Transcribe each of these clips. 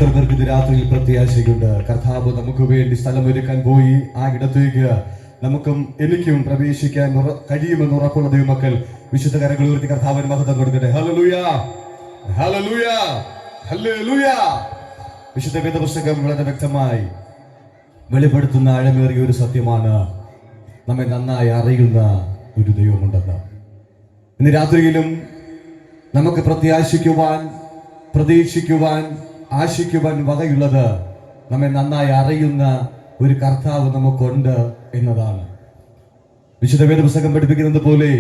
എത്ര പേർക്ക് ഇത് രാത്രിയിൽ പ്രത്യാശയുണ്ട്? കർത്താവ് നമുക്ക് വേണ്ടി സ്ഥലമൊരുക്കാൻ പോയി. ആ ഇടത്തേക്ക് നമുക്കും എനിക്കും പ്രവേശിക്കാൻ കഴിയുമെന്ന് ഉറപ്പുള്ള ദൈവമക്കൾ വിശുദ്ധ കരങ്ങൾ ഉയർത്തി കർത്താവിന് മഹത്വം കൊടുക്കട്ടെ. Hallelujah, hallelujah, hallelujah. വിശുദ്ധ വേദപുസ്തകം വളരെ വ്യക്തമായി വെളിപ്പെടുത്തുന്ന ആഴമേറിയ ഒരു സത്യമാണ്, നമ്മെ നന്നായി അറിയുന്ന ഒരു ദൈവമുണ്ടെന്ന്. ഇന്ന് രാത്രിയിലും നമുക്ക് പ്രത്യാശിക്കുവാൻ, പ്രതീക്ഷിക്കുവാൻ, ആശിക്കുവാൻ വകയുള്ളത് നമ്മെ നന്നായി അറിയുന്ന ഒരു കർത്താവ് നമുക്കുണ്ട് എന്നതാണ്. വിശുദ്ധ വേദപുസ്തകം പഠിപ്പിക്കുന്നത് പോലെ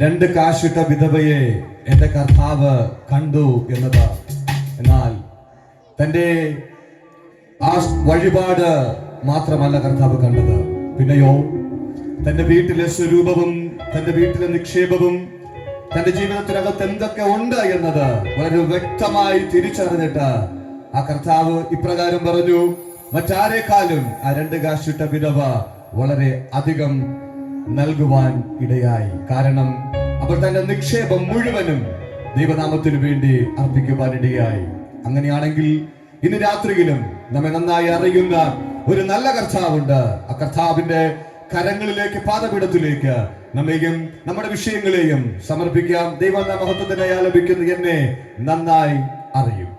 2 കാശിട്ട വിധവയെ എന്റെ കർത്താവ് കണ്ടു എന്നത്. എന്നാൽ തന്റെ ആ വഴിപാട് മാത്രമല്ല കർത്താവ് കണ്ടത്, പിന്നെയോ തന്റെ വീട്ടിലെ സ്വരൂപവും തന്റെ വീട്ടിലെ നിക്ഷേപവും തന്റെ ജീവിതത്തിനകത്ത് എന്തൊക്കെ ഉണ്ട് എന്നത് വളരെ വ്യക്തമായി തിരിച്ചറിഞ്ഞിട്ട് ആ കർത്താവ് ഇപ്രകാരം പറഞ്ഞു, മറ്റാരേക്കാളും ആ 2 കാശിട്ട വിധവ വളരെ അധികം നൽകുവാൻ ഇടയായി. കാരണം അവർ തന്റെ നിക്ഷേപം മുഴുവനും ദൈവനാമത്തിനു വേണ്ടി അർപ്പിക്കുവാൻ ഇടയായി. അങ്ങനെയാണെങ്കിൽ ഇന്ന് രാത്രിയിലും നമ്മെ നന്നായി അറിയുന്ന ഒരു നല്ല കർത്താവുണ്ട്. ആ കർത്താവിന്റെ കരങ്ങളിലേക്ക്, പാദപീഠത്തിലേക്ക് നമ്മെയും നമ്മുടെ വിഷയങ്ങളെയും സമർപ്പിക്കാം. ദൈവനാമ മഹത്വത്തിനായി ആലപിക്കുന്ന എന്നെ നന്നായി അറിയും.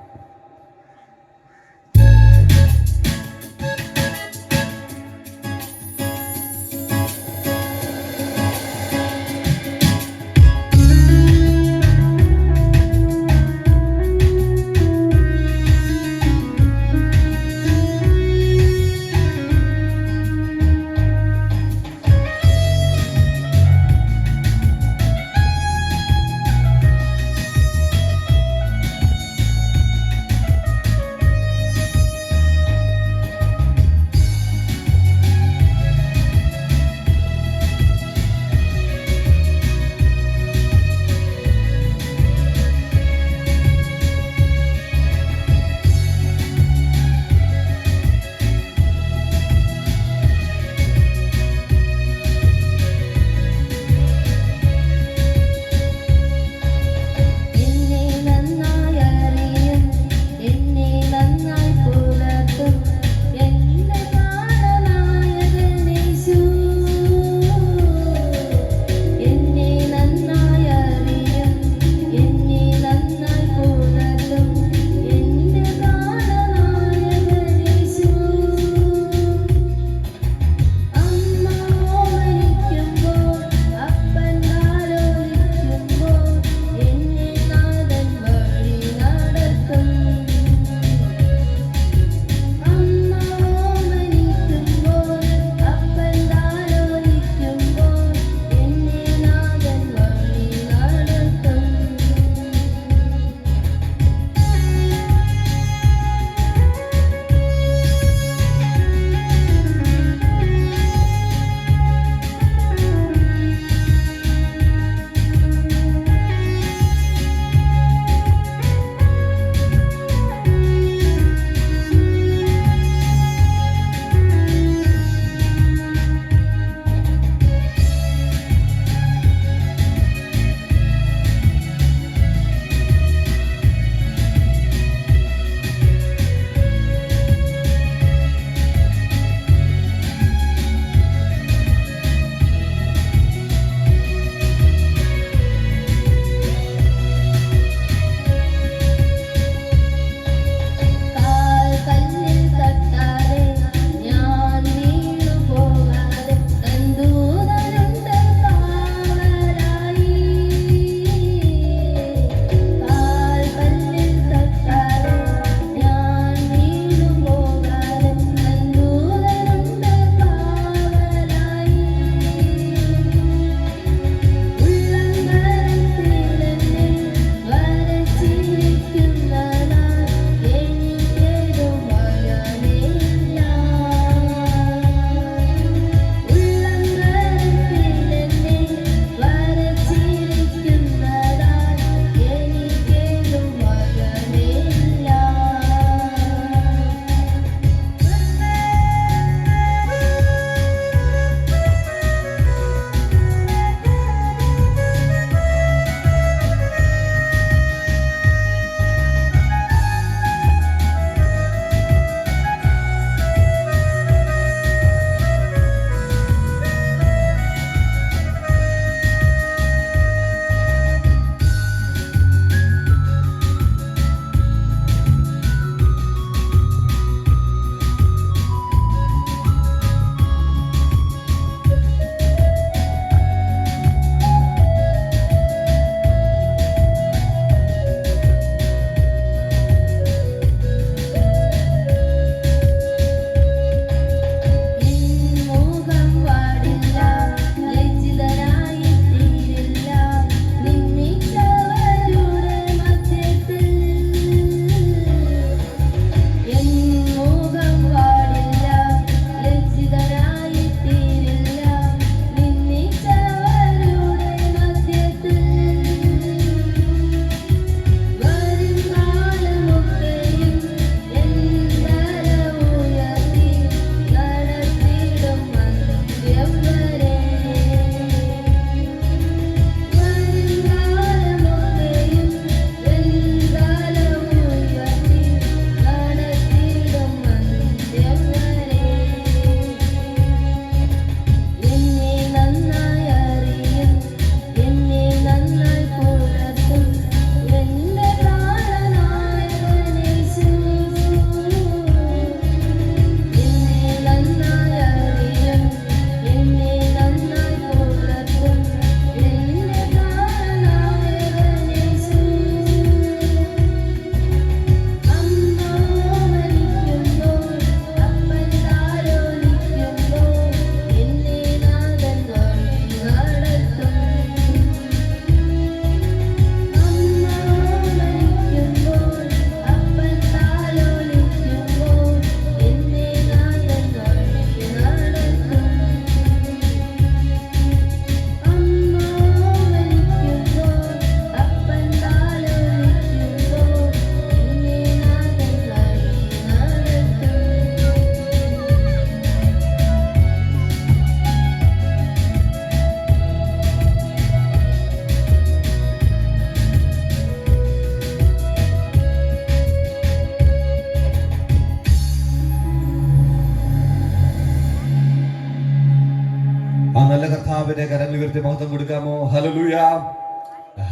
കരങ്ങൾ ഉയർത്തി മഹത്വം കൊടുക്കാമോ? Hallelujah,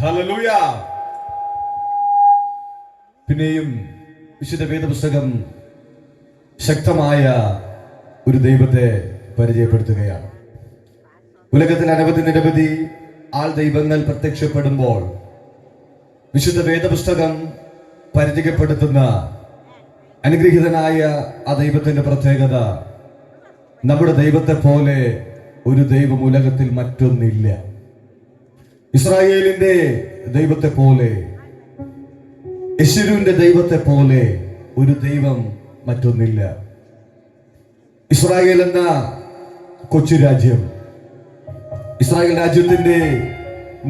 hallelujah. പിന്നെയും വിശുദ്ധ വേദപുസ്തകം ശക്തമായ ഒരു ദൈവത്തെ പരിചയപ്പെടുത്തുകയാണ്. ഉലകത്തിൽ നിരവധി ആൾ ദൈവങ്ങൾ പ്രത്യക്ഷപ്പെടുമ്പോൾ വിശുദ്ധ വേദപുസ്തകം പരിചയപ്പെടുത്തുന്ന അനുഗ്രഹീതനായ ആ ദൈവത്തിന്റെ പ്രത്യേകത, നമ്മുടെ ദൈവത്തെ പോലെ ഒരു ദൈവം ഉലകത്തിൽ മറ്റൊന്നില്ല. ഇസ്രായേലിന്റെ ദൈവത്തെ പോലെ, യെശുരുവിന്റെ ദൈവത്തെ പോലെ ഒരു ദൈവം മറ്റൊന്നില്ല. ഇസ്രായേൽ എന്ന കൊച്ചു രാജ്യം, ഇസ്രായേൽ രാജ്യത്തിന്റെ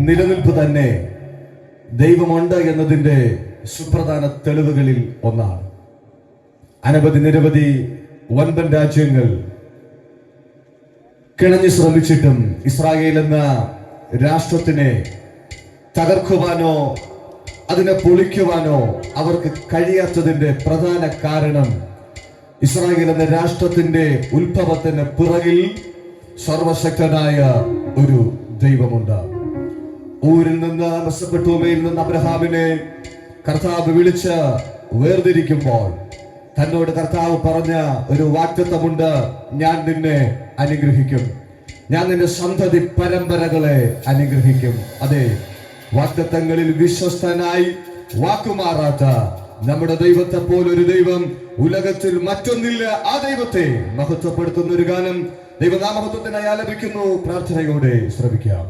നിലനിൽപ്പ് തന്നെ ദൈവമുണ്ട് എന്നതിന്റെ സുപ്രധാന തെളിവുകളിൽ ഒന്നാണ്. നിരവധി വൻപൻ രാജ്യങ്ങൾ കിണഞ്ഞു ശ്രമിച്ചിട്ടും ഇസ്രായേൽ എന്ന രാഷ്ട്രത്തിനെ തകർക്കുവാനോ അതിനെ പൊളിക്കുവാനോ അവർക്ക് കഴിയാത്തതിന്റെ പ്രധാന കാരണം, ഇസ്രായേൽ എന്ന രാഷ്ട്രത്തിന്റെ ഉത്ഭവത്തിന് പിറകിൽ സർവശക്തനായ ഒരു ദൈവമുണ്ട്. ഊരിൽ നിന്ന് മെസൊപ്പൊട്ടേമിയയിൽ നിന്ന് അബ്രഹാമിനെ കർത്താവ് വിളിച്ച് വേർതിരിക്കുമ്പോൾ തന്നോട് കർത്താവ് പറഞ്ഞ ഒരു വാഗ്ദത്തമുണ്ട്: ഞാൻ നിന്നെ അനുഗ്രഹിക്കും, ഞാൻ നിന്റെ സന്തതി പരമ്പരകളെ അനുഗ്രഹിക്കും. അതെ, വാഗ്ദത്തങ്ങളിൽ വിശ്വസ്തനായി വാക്കുമാറാത്ത നമ്മുടെ ദൈവത്തെ പോലൊരു ദൈവം ഉലകത്തിൽ മറ്റൊന്നില്ല. ആ ദൈവത്തെ മഹത്വപ്പെടുത്തുന്ന ഒരു ഗാനം ദൈവനാമഹത്വത്തിനായി ആലപിക്കുന്നു. പ്രാർത്ഥനയോടെ ശ്രമിക്കാം.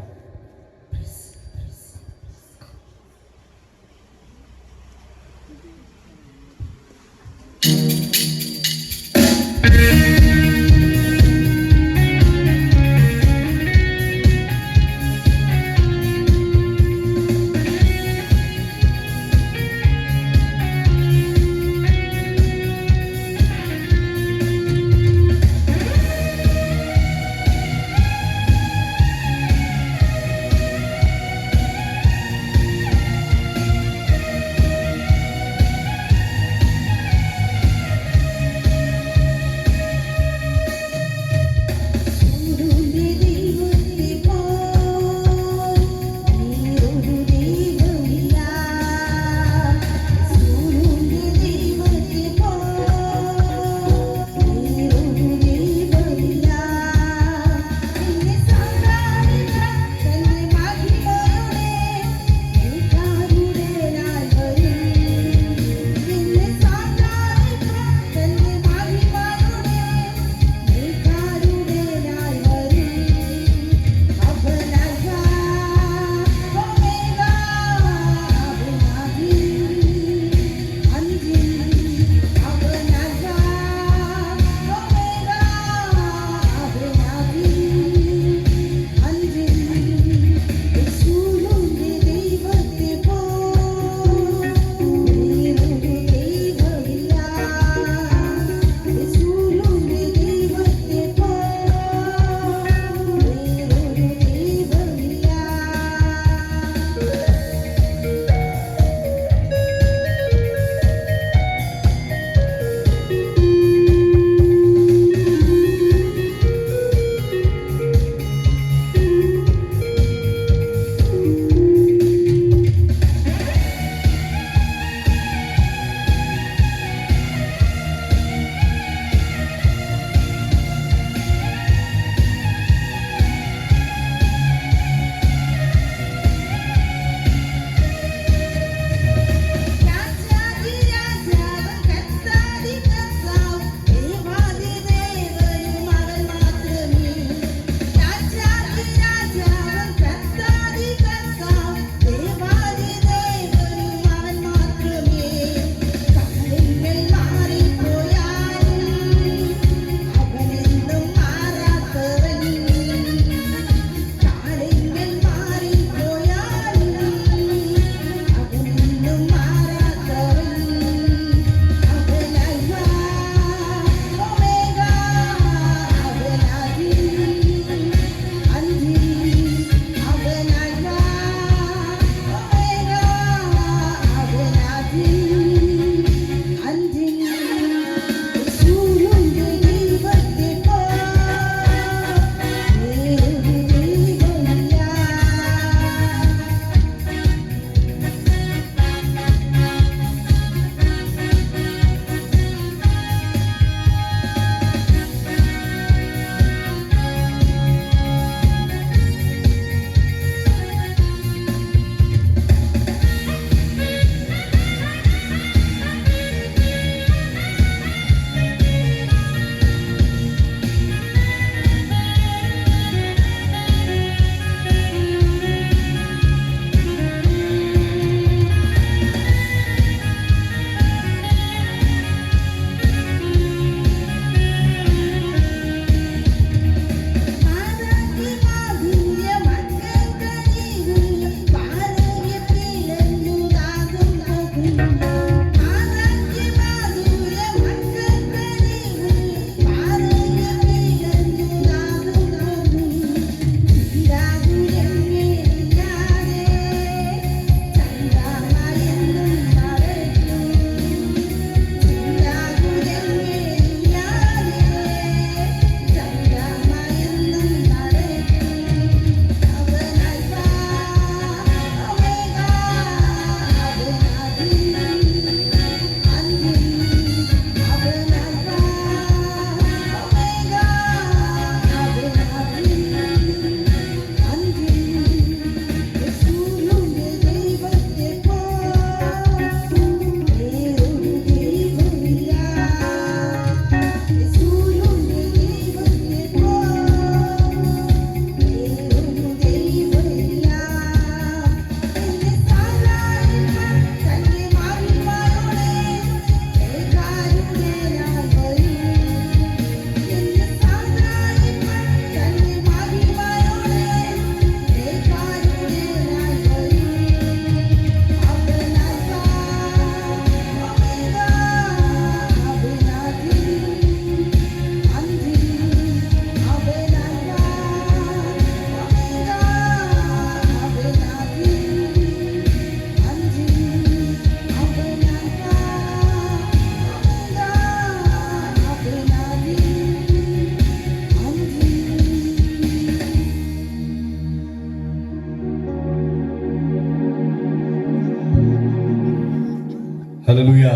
ഹല്ലേലൂയ.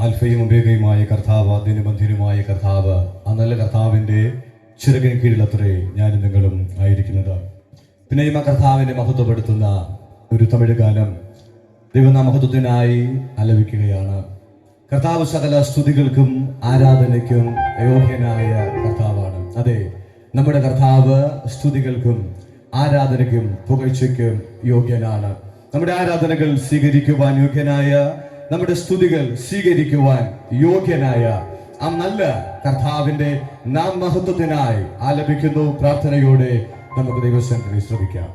ആൽഫയും ഒമേഗയുമായ കർത്താവ്, ദിനബന്ധിനുമായ കർത്താവ്, ആ നല്ല കർത്താവിൻ്റെ ചിറകിന് കീഴിലത്രേ ഞാനും നിങ്ങളും ആയിരിക്കുന്നത്. പിന്നെയും ആ കർത്താവിനെ മഹത്വപ്പെടുത്തുന്ന ഒരു തമിഴ് ഗാനം ദൈവനാമഹത്വത്തിനായി ആലപിക്കുകയാണ്. കർത്താവ് സകല സ്തുതികൾക്കും ആരാധനയ്ക്കും യോഗ്യനായ കർത്താവാണ്. അതെ, നമ്മുടെ കർത്താവ് സ്തുതികൾക്കും ആരാധനയ്ക്കും പുകഴ്ചയ്ക്കും യോഗ്യനാണ്. നമ്മുടെ ആരാധനകൾ സ്വീകരിക്കുവാൻ യോഗ്യനായ, നമ്മുടെ സ്തുതികൾ സ്വീകരിക്കുവാൻ യോഗ്യനായ ആ നല്ല കർത്താവിന്റെ നാം മഹത്വത്തിനായി ആലപിക്കുന്നു. പ്രാർത്ഥനയോടെ നമുക്ക് ദൈവസന്നിധിയിൽ ശ്രമിക്കാം.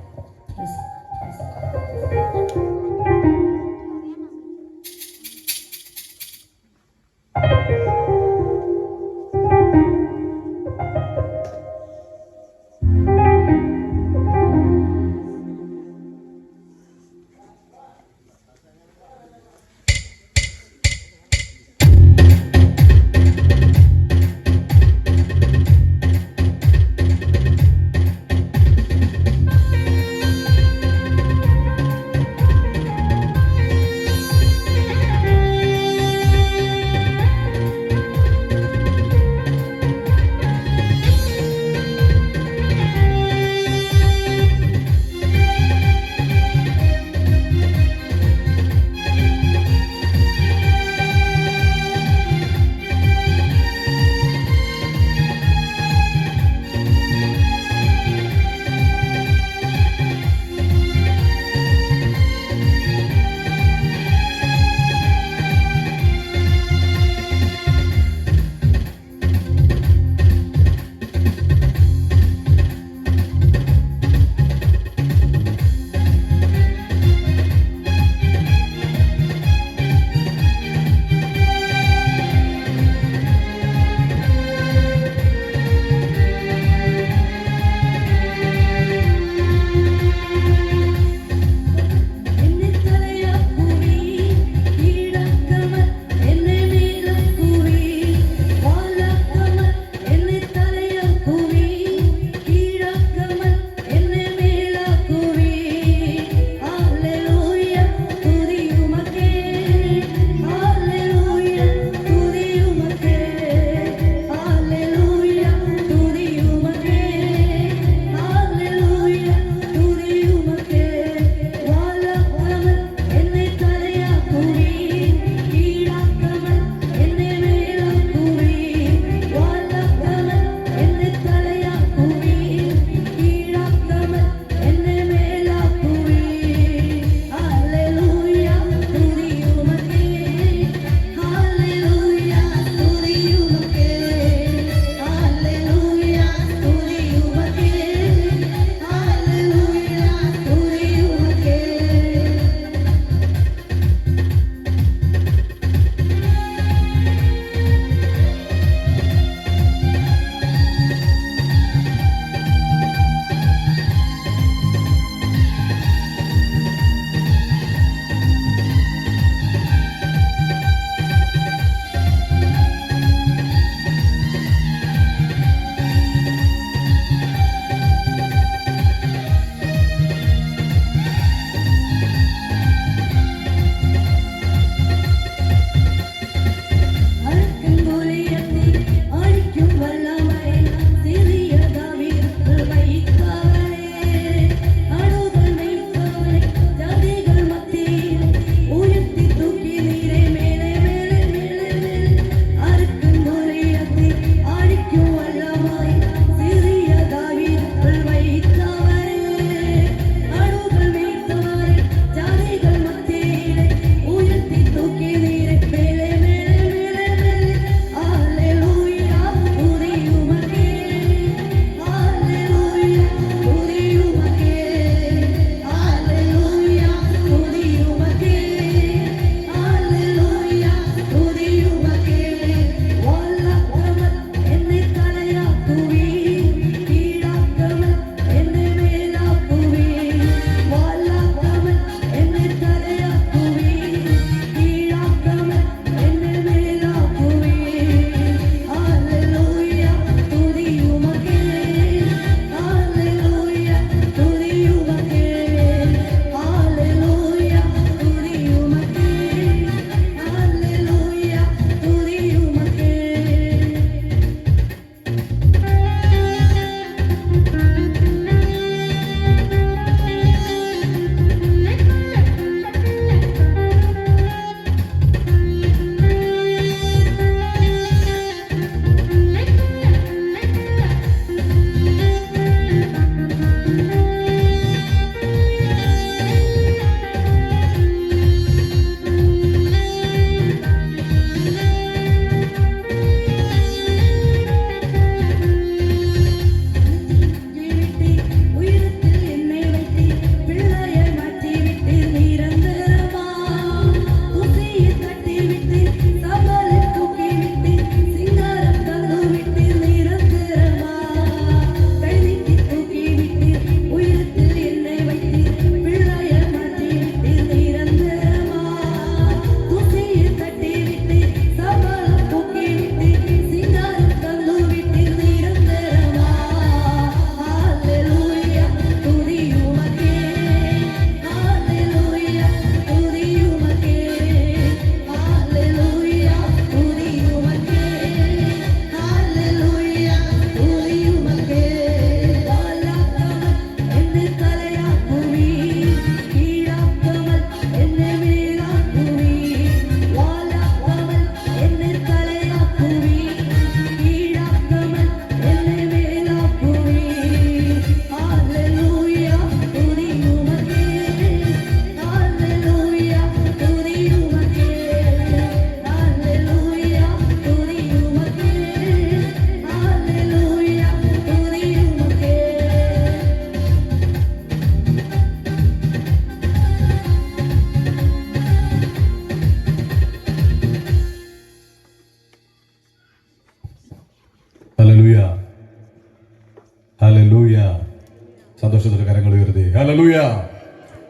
Hallelujah,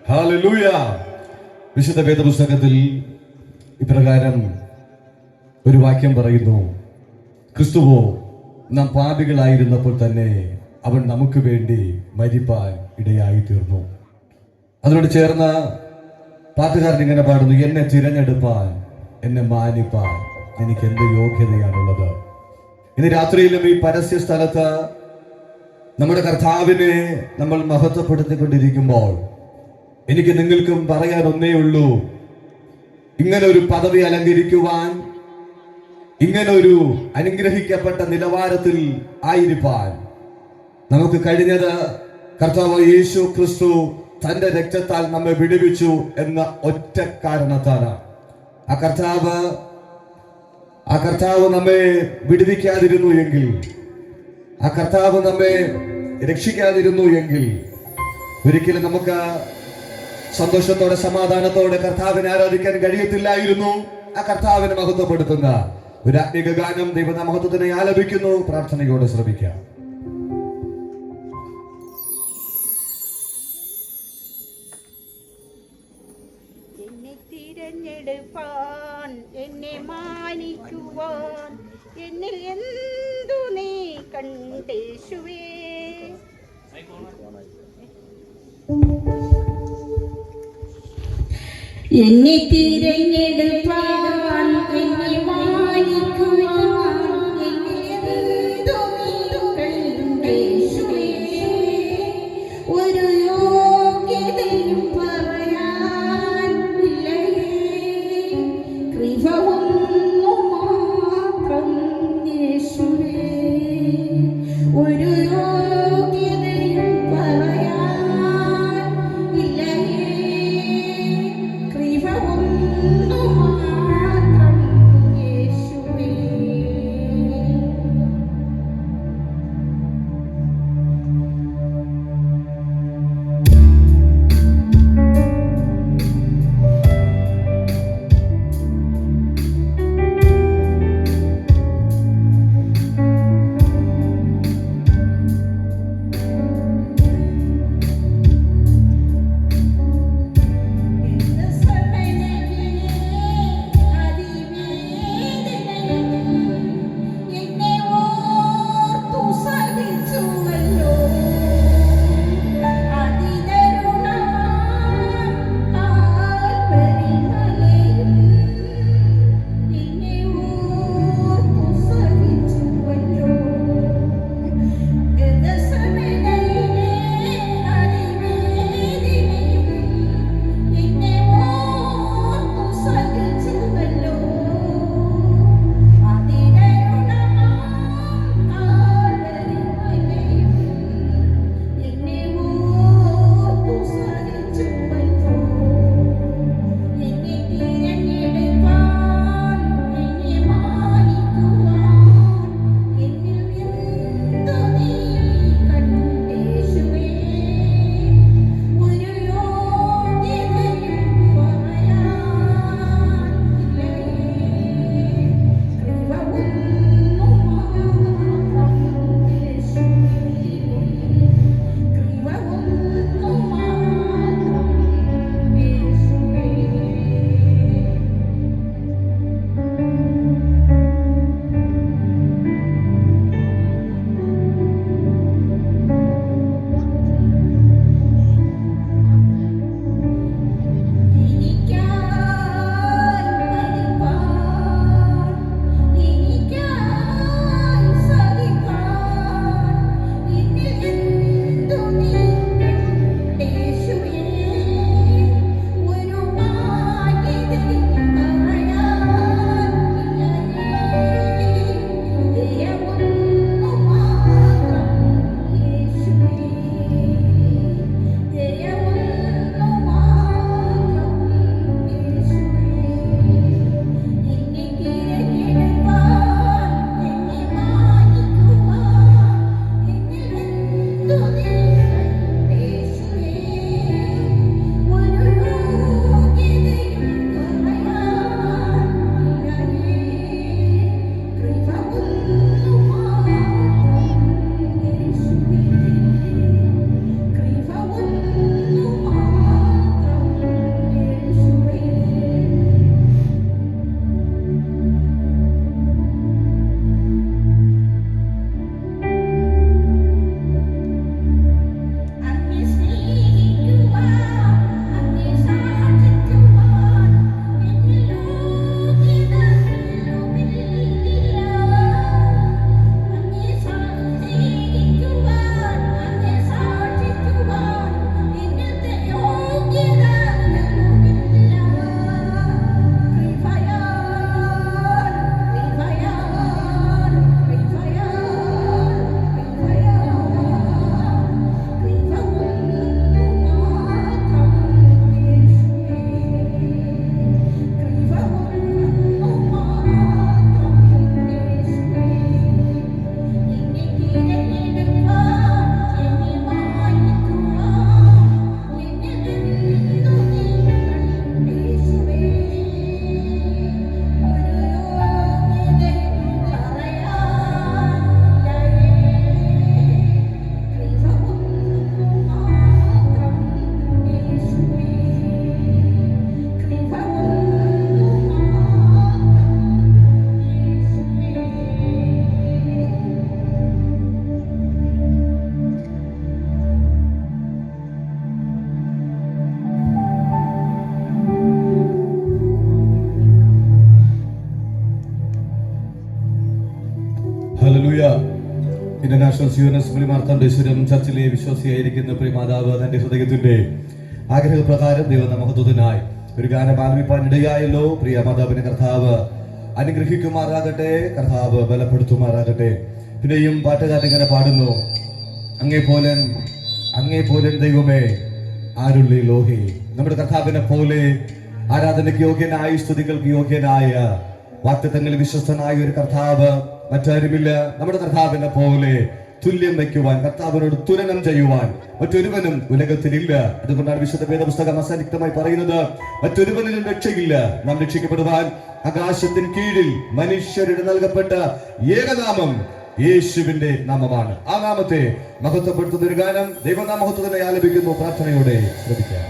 hallelujah. വിശുദ്ധ വേദപുസ്തകത്തിൽ ഇപ്രകാരം ഒരു വാക്യം പറയുന്നു: ക്രിസ്തുവോ നാം പാപികളായിരുന്നപ്പോൾ തന്നെ അവൻ നമുക്ക് വേണ്ടി മരിപ്പാൻ ഇടയായി തീർന്നു. അതിനോട് ചേർന്ന പാട്ടുകാരൻ ഇങ്ങനെ പാടുന്നു: എന്നെ തിരഞ്ഞെടുപ്പാൻ, എന്നെ മാനിപ്പാൻ എനിക്ക് എന്ത് യോഗ്യതയാണുള്ളത്. ഇന്ന് രാത്രിയിലും ഈ പരസ്യ സ്ഥലത്ത് നമ്മുടെ കർത്താവിനെ നമ്മൾ മഹത്വപ്പെടുത്തിക്കൊണ്ടിരിക്കുമ്പോൾ എനിക്ക് നിങ്ങൾക്കും പറയാൻ ഒന്നേ ഉള്ളൂ: ഇങ്ങനെ ഒരു പദവി അലങ്കരിക്കുവാൻ, ഇങ്ങനെ ഒരു അനുഗ്രഹിക്കപ്പെട്ട നിലവാരത്തിൽ ആയിരിക്കാൻ നമുക്ക് കഴിഞ്ഞത് കർത്താവ് യേശു ക്രിസ്തു തന്റെ രക്തത്താൽ നമ്മെ വിടുവിച്ചു എന്ന ഒറ്റ കാരണത്താണ്. ആ കർത്താവ് നമ്മെ വിടുവിക്കാതിരുന്നു എങ്കിൽ, ആ കർത്താവ് നമ്മെ രക്ഷിക്കാതിരുന്നു എങ്കിൽ ഒരിക്കലും നമുക്ക് സന്തോഷത്തോടെ സമാധാനത്തോടെ കർത്താവിനെ ആരാധിക്കാൻ കഴിയത്തില്ലായിരുന്നു. ആ കർത്താവിനെ മഹത്വപ്പെടുത്തുന്ന ഒരു ആത്മീക ഗാനം ദൈവനാമഹത്വത്തിനെ ആലപിക്കുന്നു. പ്രാർത്ഥനയോടെ ശ്രമിക്കാം. തിരഞ്ഞെടുപ്പാൻ, എന്നെ മാനിക്കുവാൻ എന്നിൽ എന്തു നീ കണ്ടേശുവേ. എന്നെ തിരഞ്ഞെടുപ്പാൻ, എന്നെ മാനിക്കുവാൻ എന്നിൽ എന്തു നീ കണ്ടേശുവേ. ഒരു യോഗ്യതയും ഒരു യോഗ്യതയും പറയാൻ ഇല്ലയേ, കൃപ ഒന്നു ഇന്റർനാഷണൽ യൂനസ് പുലിമാർത്തണ്ടേശ്വരം ചർച്ചിലെ വിശ്വാസിയായിരിക്കുന്ന പ്രിയമാതാവ് തന്റെ ഹൃദയത്തിന്റെ ആഗ്രഹപ്രകാരം ദൈവനാമഹത്വത്തിനായി ഒരു ഗാനം ആലപിപ്പാൻ ഇടയായല്ലോ. പ്രിയ മാതാവിനെ കർത്താവ് അനുഗ്രഹിക്കുമാറാകട്ടെ, കർത്താവ് ബലപ്പെടുത്തുമാറാകട്ടെ. പിന്നെയും പാട്ടുകാരൻ ഇങ്ങനെ പാടുന്നു, അങ്ങേ പോലെ ദൈവമേ ആരുള്ളി ലോഹി. നമ്മുടെ കർത്താവിനെ പോലെ ആരാധനയ്ക്ക് യോഗ്യനായ, സ്തുതികൾക്ക് യോഗ്യനായ, വാഗ്ദത്തങ്ങളിൽ വിശ്വസ്തനായ ഒരു കർത്താവ് മറ്റാരുമില്ല. നമ്മുടെ കർത്താവിനെ പോലെ തുല്യം വയ്ക്കുവാൻ, കർത്താവിനോട് തുലനം ചെയ്യുവാൻ മറ്റൊരുവനും ഉലകത്തിലില്ല. അതുകൊണ്ടാണ് വിശുദ്ധ വേദപുസ്തകം അസന്നിഗ്ധമായി പറയുന്നത്, മറ്റൊരുവനിലും രക്ഷയില്ല. നാം രക്ഷിക്കപ്പെടുവാൻ ആകാശത്തിന് കീഴിൽ മനുഷ്യരുടെ നൽകപ്പെട്ട ഏകനാമം യേശുവിന്റെ നാമമാണ്. ആ നാമത്തെ മഹത്വപ്പെടുത്തുന്ന ഒരു ഗാനം ദൈവനാമഹത്വത്തിനെ ആലപിക്കുന്നു. പ്രാർത്ഥനയോടെ ശ്രദ്ധിക്കാം.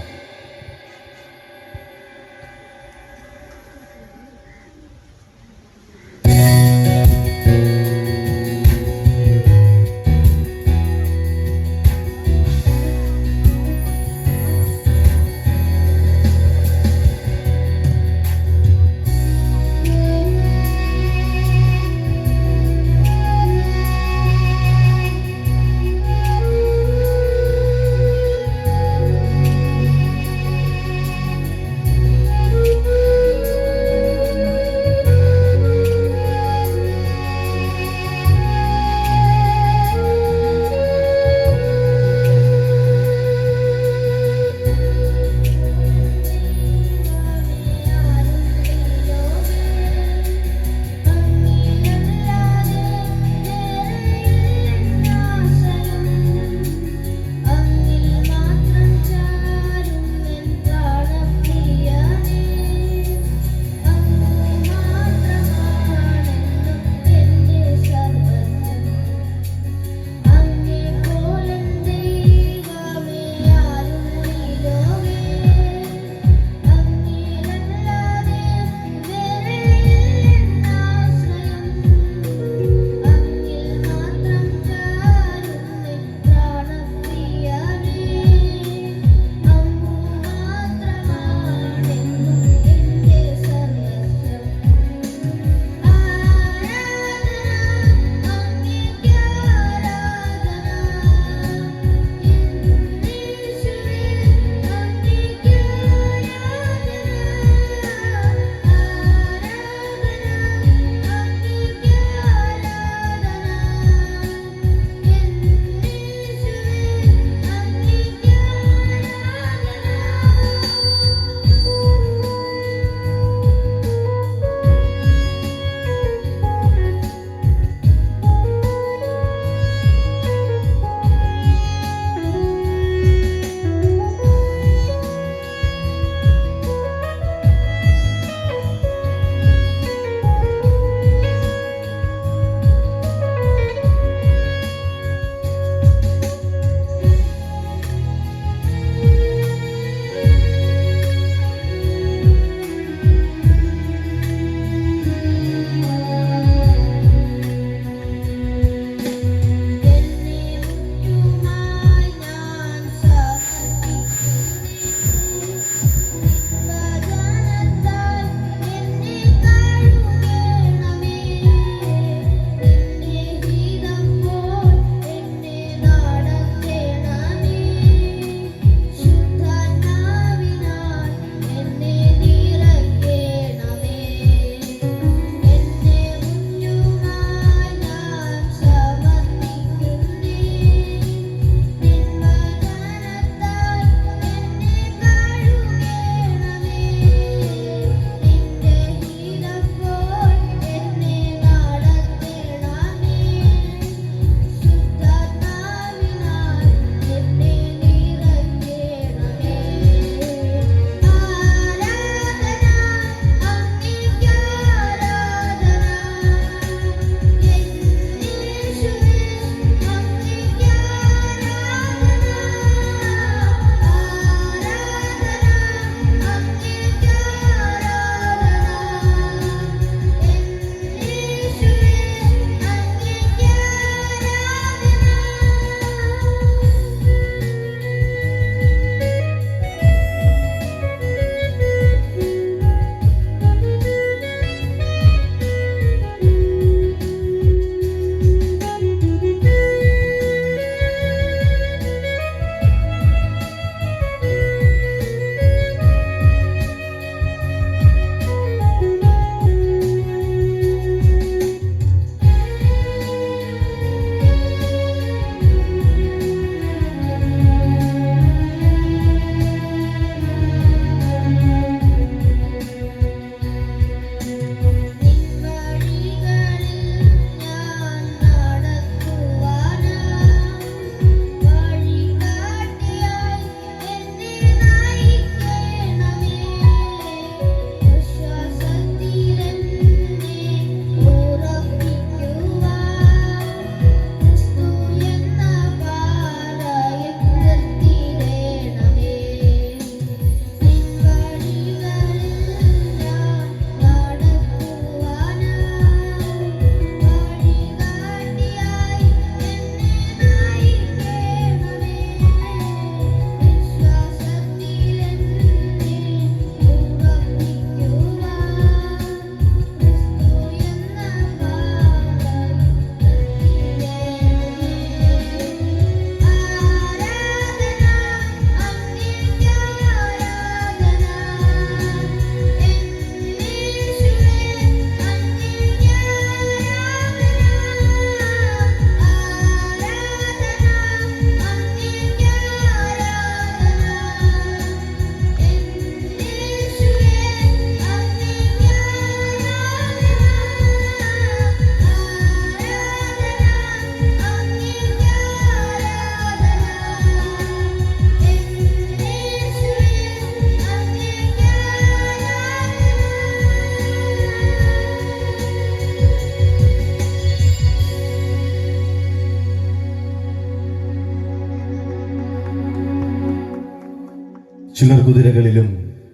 ചിലർ കുതിരകളിലും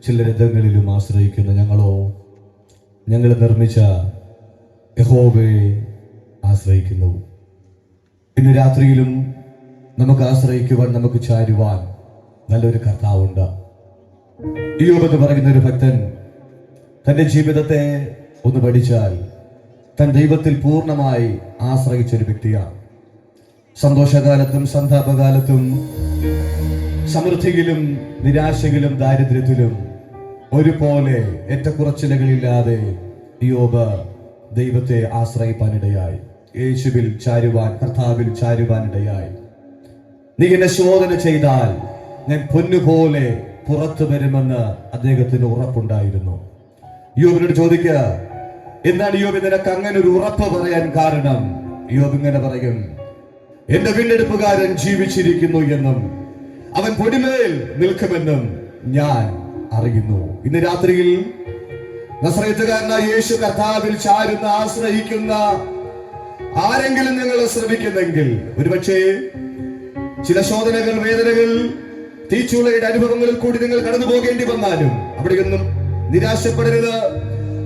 ചില രഥങ്ങളിലും ആശ്രയിക്കുന്ന ഞങ്ങളോ ഞങ്ങൾ നിർമ്മിച്ച യഹോവയെ ആശ്രയിക്കുന്നു. ഇന്ന് രാത്രിയിലും നമുക്ക് ആശ്രയിക്കുവാൻ, നമുക്ക് ചാരുവാൻ നല്ലൊരു കർത്താവുണ്ട്. ഇയ്യോബ് എന്ന് പറയുന്ന ഒരു ഭക്തൻ തൻ്റെ ജീവിതത്തെ ഒന്ന് പഠിച്ചാൽ തൻ ദൈവത്തിൽ പൂർണ്ണമായി ആശ്രയിച്ചൊരു വ്യക്തിയാണ്. സന്തോഷകാലത്തും സന്താപകാലത്തും സമൃദ്ധിയിലും നിരാശയിലും ദാരിദ്ര്യത്തിലും ഒരുപോലെ ഏറ്റക്കുറച്ചിലുകളില്ലാതെ ഇയ്യോബ് ദൈവത്തെ ആശ്രയിപ്പാനിടയായി. യേശുവിൽ ചാരുവാൻ, കർത്താവിൽ ചാരുവാനിടയായി. നീ എന്നെ ശോധന ചെയ്താൽ ഞാൻ പൊന്നുപോലെ പുറത്തു വരുമെന്ന് അദ്ദേഹത്തിന് ഉറപ്പുണ്ടായിരുന്നു. ഇയ്യോബിനോട് ചോദിക്കുക, എന്താണ് ഇയ്യോബ് നിനക്ക് അങ്ങനെ ഒരു ഉറപ്പ് പറയാൻ കാരണം? ഇയ്യോബ് ഇങ്ങനെ പറയും, എന്റെ വീണ്ടെടുപ്പുകാരൻ ജീവിച്ചിരിക്കുന്നു എന്നും അവൻ പൊടിമേൽ നിൽക്കുമെന്നും ഞാൻ അറിയുന്നു. ഇന്ന് രാത്രിയിൽ നസറേത്തുകാരനായ യേശു കർത്താവിൽ ചാരുന്ന, ആശ്രയിക്കുന്ന ആരെങ്കിലും നിങ്ങൾ ശ്രമിക്കുന്നെങ്കിൽ, ഒരുപക്ഷേ ചില ശോധനകൾ, വേദനകൾ, തീച്ചുളയുടെ അനുഭവങ്ങളിൽ കൂടി നിങ്ങൾ കടന്നു പോകേണ്ടി വന്നാലും അവിടെയൊന്നും നിരാശപ്പെടരുത്,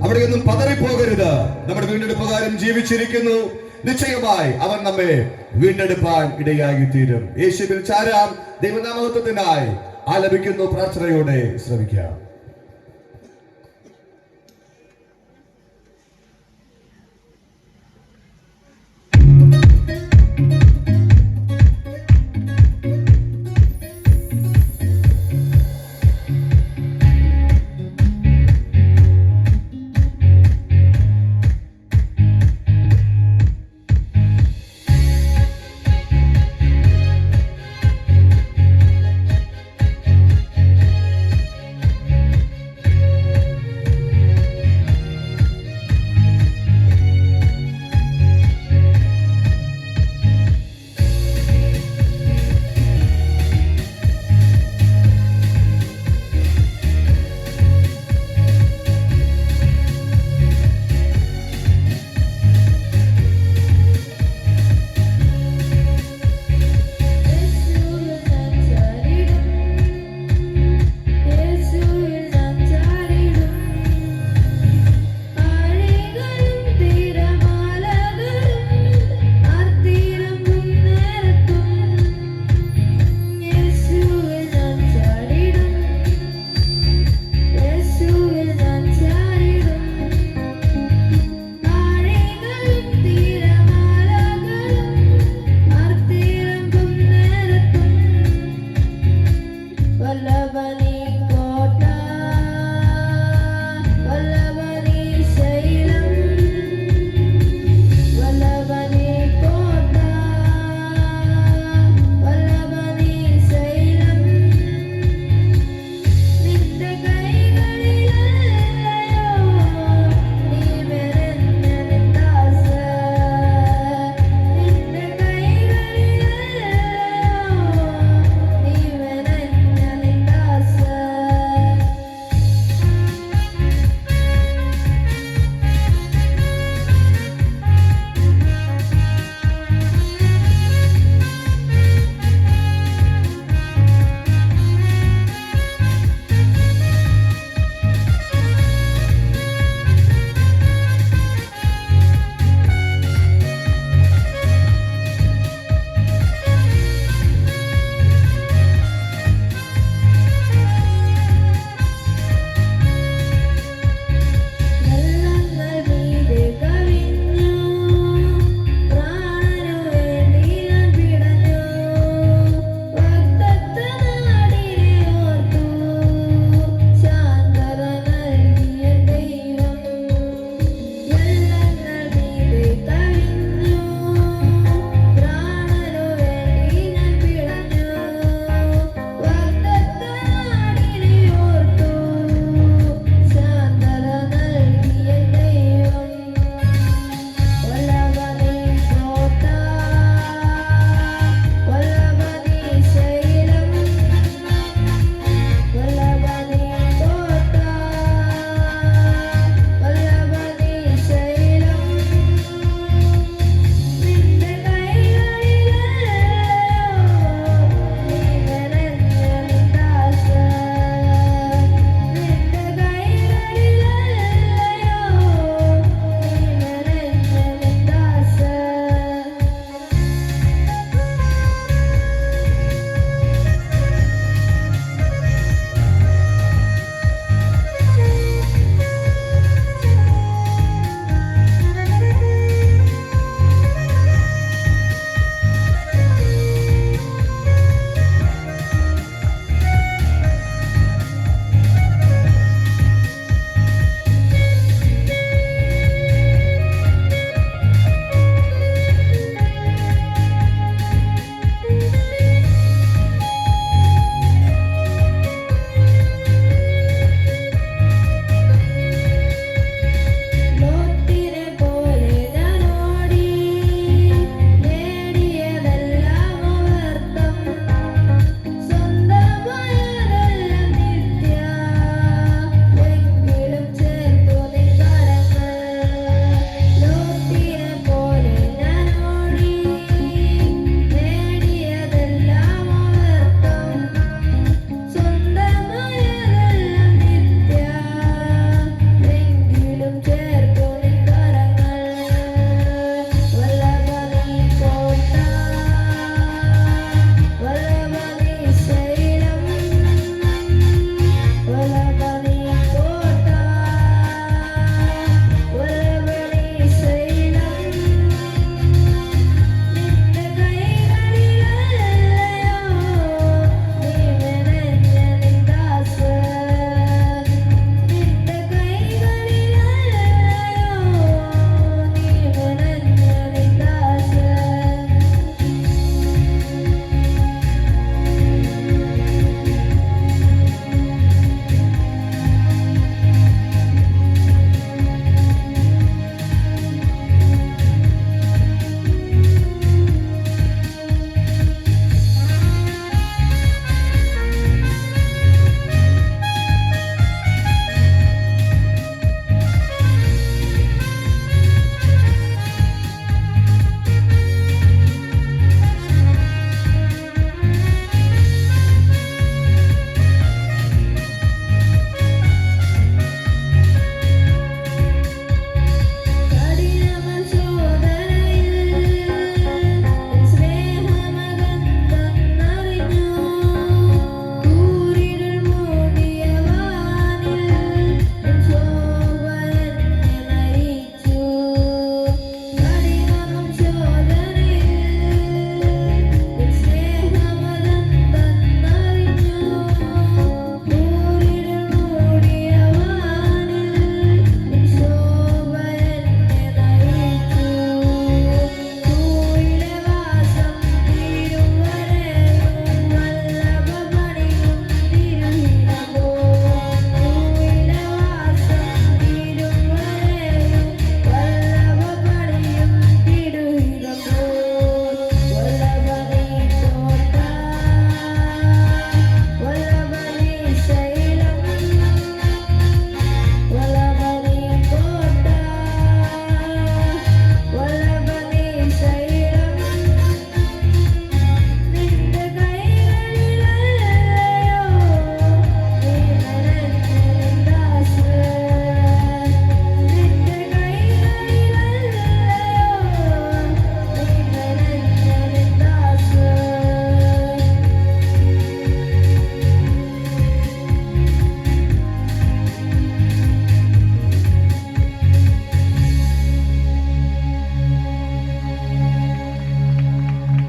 അവിടെയൊന്നും പതറിപ്പോകരുത്. നമ്മുടെ വീണ്ടെടുപ്പുകാരൻ ജീവിച്ചിരിക്കുന്നു. നിശ്ചയമായി അവൻ നമ്മെ വീണ്ടെടുപ്പാൻ ഇടയായി തീരും. യേശുവിൽ ചാരാം. ദൈവനാമത്വത്തിനായി ആലപിക്കുന്നു. പ്രാർത്ഥനയോടെ ശ്രമിക്കാം.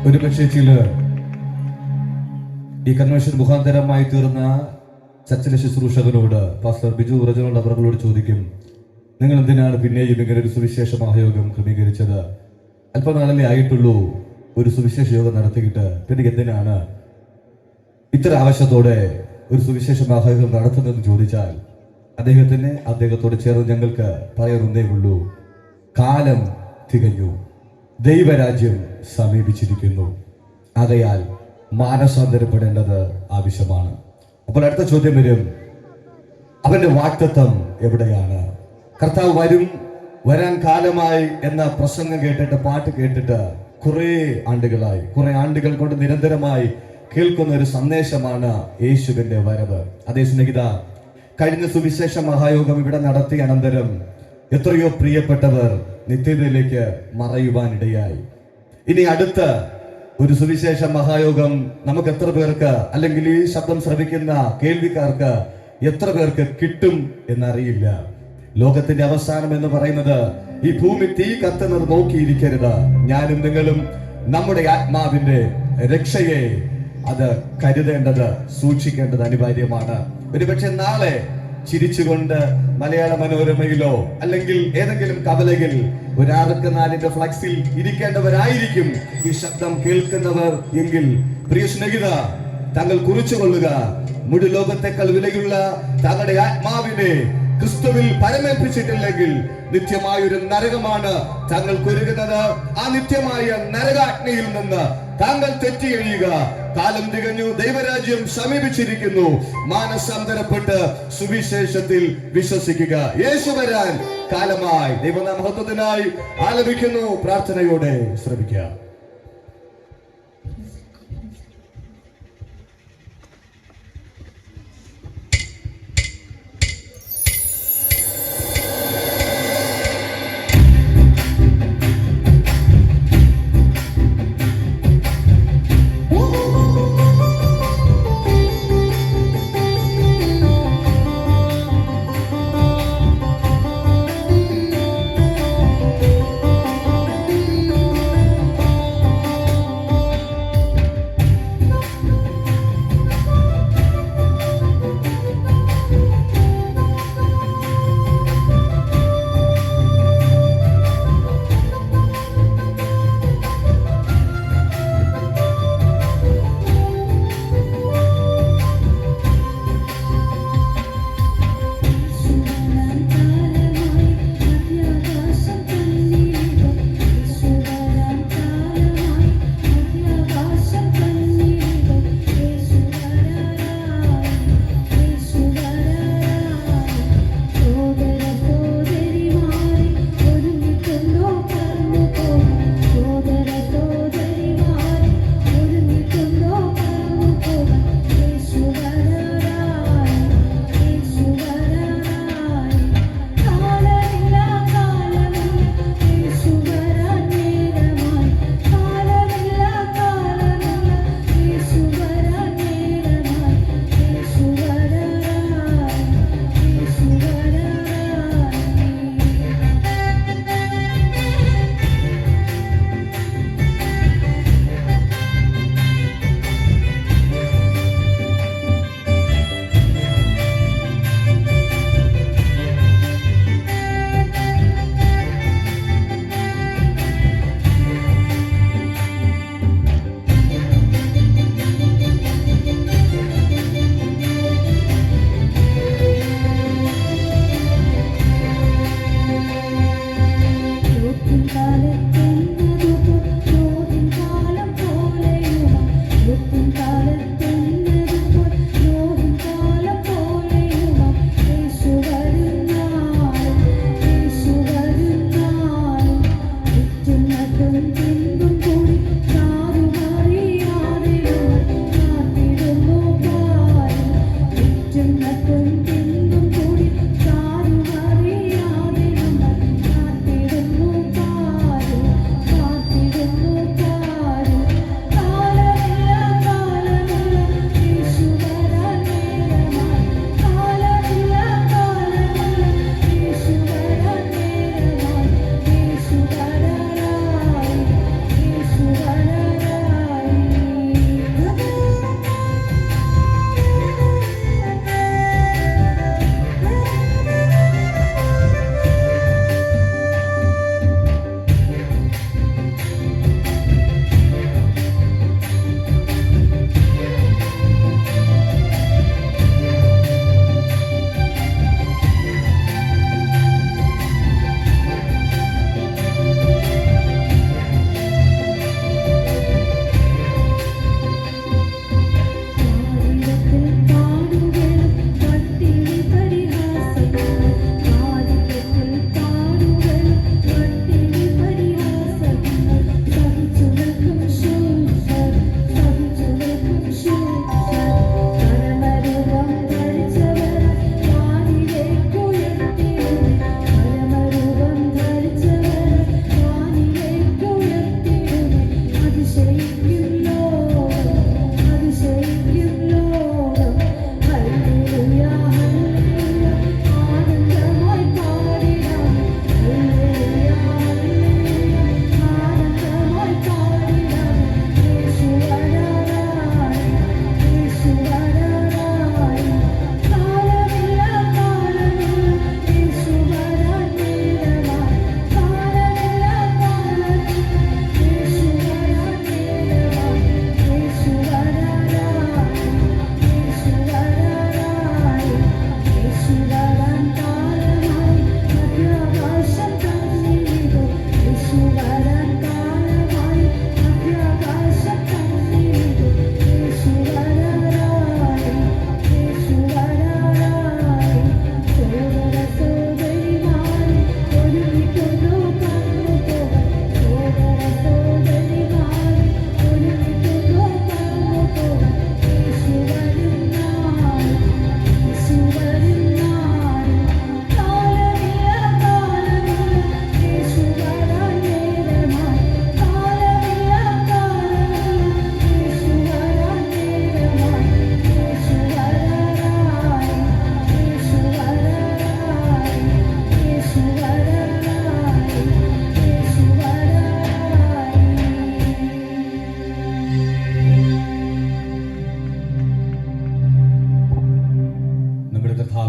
ഒരു പക്ഷേ ചിലർ ഈ കൺവെൻഷൻ മുഖാന്തരമായി തീർന്ന ചർച്ചിലെ ശുശ്രൂഷകനോട് പാസ്റ്റർ ബിജു റജനോട് അവരോട് ചോദിക്കും, നിങ്ങൾ എന്തിനാണ് പിന്നെയും ഇങ്ങനെ ഒരു സുവിശേഷ മഹായോഗം ക്രമീകരിച്ചത്? അല്പനാളല്ലേ ആയിട്ടുള്ളൂ ഒരു സുവിശേഷ യോഗം നടത്തിയിട്ട്, പിന്നെ എന്തിനാണ് ഇത്ര ആവശ്യത്തോടെ ഒരു സുവിശേഷ മഹായോഗം നടത്തുന്നതെന്ന് ചോദിച്ചാൽ അദ്ദേഹത്തോട് ചേർന്ന് ഞങ്ങൾക്ക് പറയാനൊന്നേ ഉള്ളൂ, കാലം തികഞ്ഞു, ദൈവരാജ്യം സമീപിച്ചിരിക്കുന്നു. ആകയാൽ മാനസാന്തരപ്പെടേണ്ടത് ആവശ്യമാണ്. അപ്പോൾ അടുത്ത ചോദ്യം വരും, അവന്റെ വാഗ്ദത്തം എവിടെയാണ്? കർത്താവ് വരാൻ കാലമായി എന്ന പ്രസംഗം കേട്ടിട്ട്, പാട്ട് കേട്ടിട്ട് കുറെ ആണ്ടുകൾ കൊണ്ട് നിരന്തരമായി കേൾക്കുന്ന ഒരു സന്ദേശമാണ് യേശുവിന്റെ വരവ്. അതേ സ്നേഹിത, കഴിഞ്ഞ സുവിശേഷ മഹായോഗം ഇവിടെ നടത്തിയ അനന്തരം എത്രയോ പ്രിയപ്പെട്ടവർ നിത്യതയിലേക്ക് മറയുവാനിടയായി. ഇനി അടുത്ത ഒരു സുവിശേഷ മഹായോഗം നമുക്ക് എത്ര പേർക്ക്, അല്ലെങ്കിൽ ഈ ശബ്ദം ശ്രവിക്കുന്ന കേൾവിക്കാർക്ക് എത്ര പേർക്ക് കിട്ടും എന്നറിയില്ല. ലോകത്തിന്റെ അവസാനം എന്ന് പറയുന്നത് ഈ ഭൂമി തീ കത്തുന്നത് നോക്കിയിരിക്കരുത്. ഞാനും നിങ്ങളും നമ്മുടെ ആത്മാവിന്റെ രക്ഷയെ അത് കരുതേണ്ടത്, സൂക്ഷിക്കേണ്ടത് അനിവാര്യമാണ്. ഒരുപക്ഷെ നാളെ ചിരിച്ചുകൊണ്ട് മലയാള മനോരമയിലോ അല്ലെങ്കിൽ ഏതെങ്കിലും കവലയിൽ ഒരു 64 ഫ്ലക്സിൽ ഇരിക്കേണ്ടവരായിരിക്കും ഈ ശബ്ദം കേൾക്കുന്നവർ എങ്കിൽ, പ്രിയ സ്നേഹിത, താങ്കൾ കുറിച്ചുകൊള്ളുക, മുഴു ലോകത്തെക്കാൾ വിലയുള്ള താങ്കളുടെ ആത്മാവിനെ ക്രിസ്തുവിൽ പരമേൽപ്പിച്ചിട്ടില്ലെങ്കിൽ നിത്യമായൊരു നരകമാണ് താങ്കൾ ഒരുങ്ങുന്നത്. ആ നിത്യമായ നരകാഗ്നിയിൽ നിന്ന് താങ്കൾ തെറ്റി കഴിയുക. കാലം തികഞ്ഞു, ദൈവരാജ്യം സമീപിച്ചിരിക്കുന്നു. മാനസാന്തരപ്പെട്ട് സുവിശേഷത്തിൽ വിശ്വസിക്കുക. യേശു വരാൻ കാലമായി. ദൈവനാമഹത്വത്തിനായി ആലപിക്കുന്നു. പ്രാർത്ഥനയോടെ ശ്രമിക്കുക.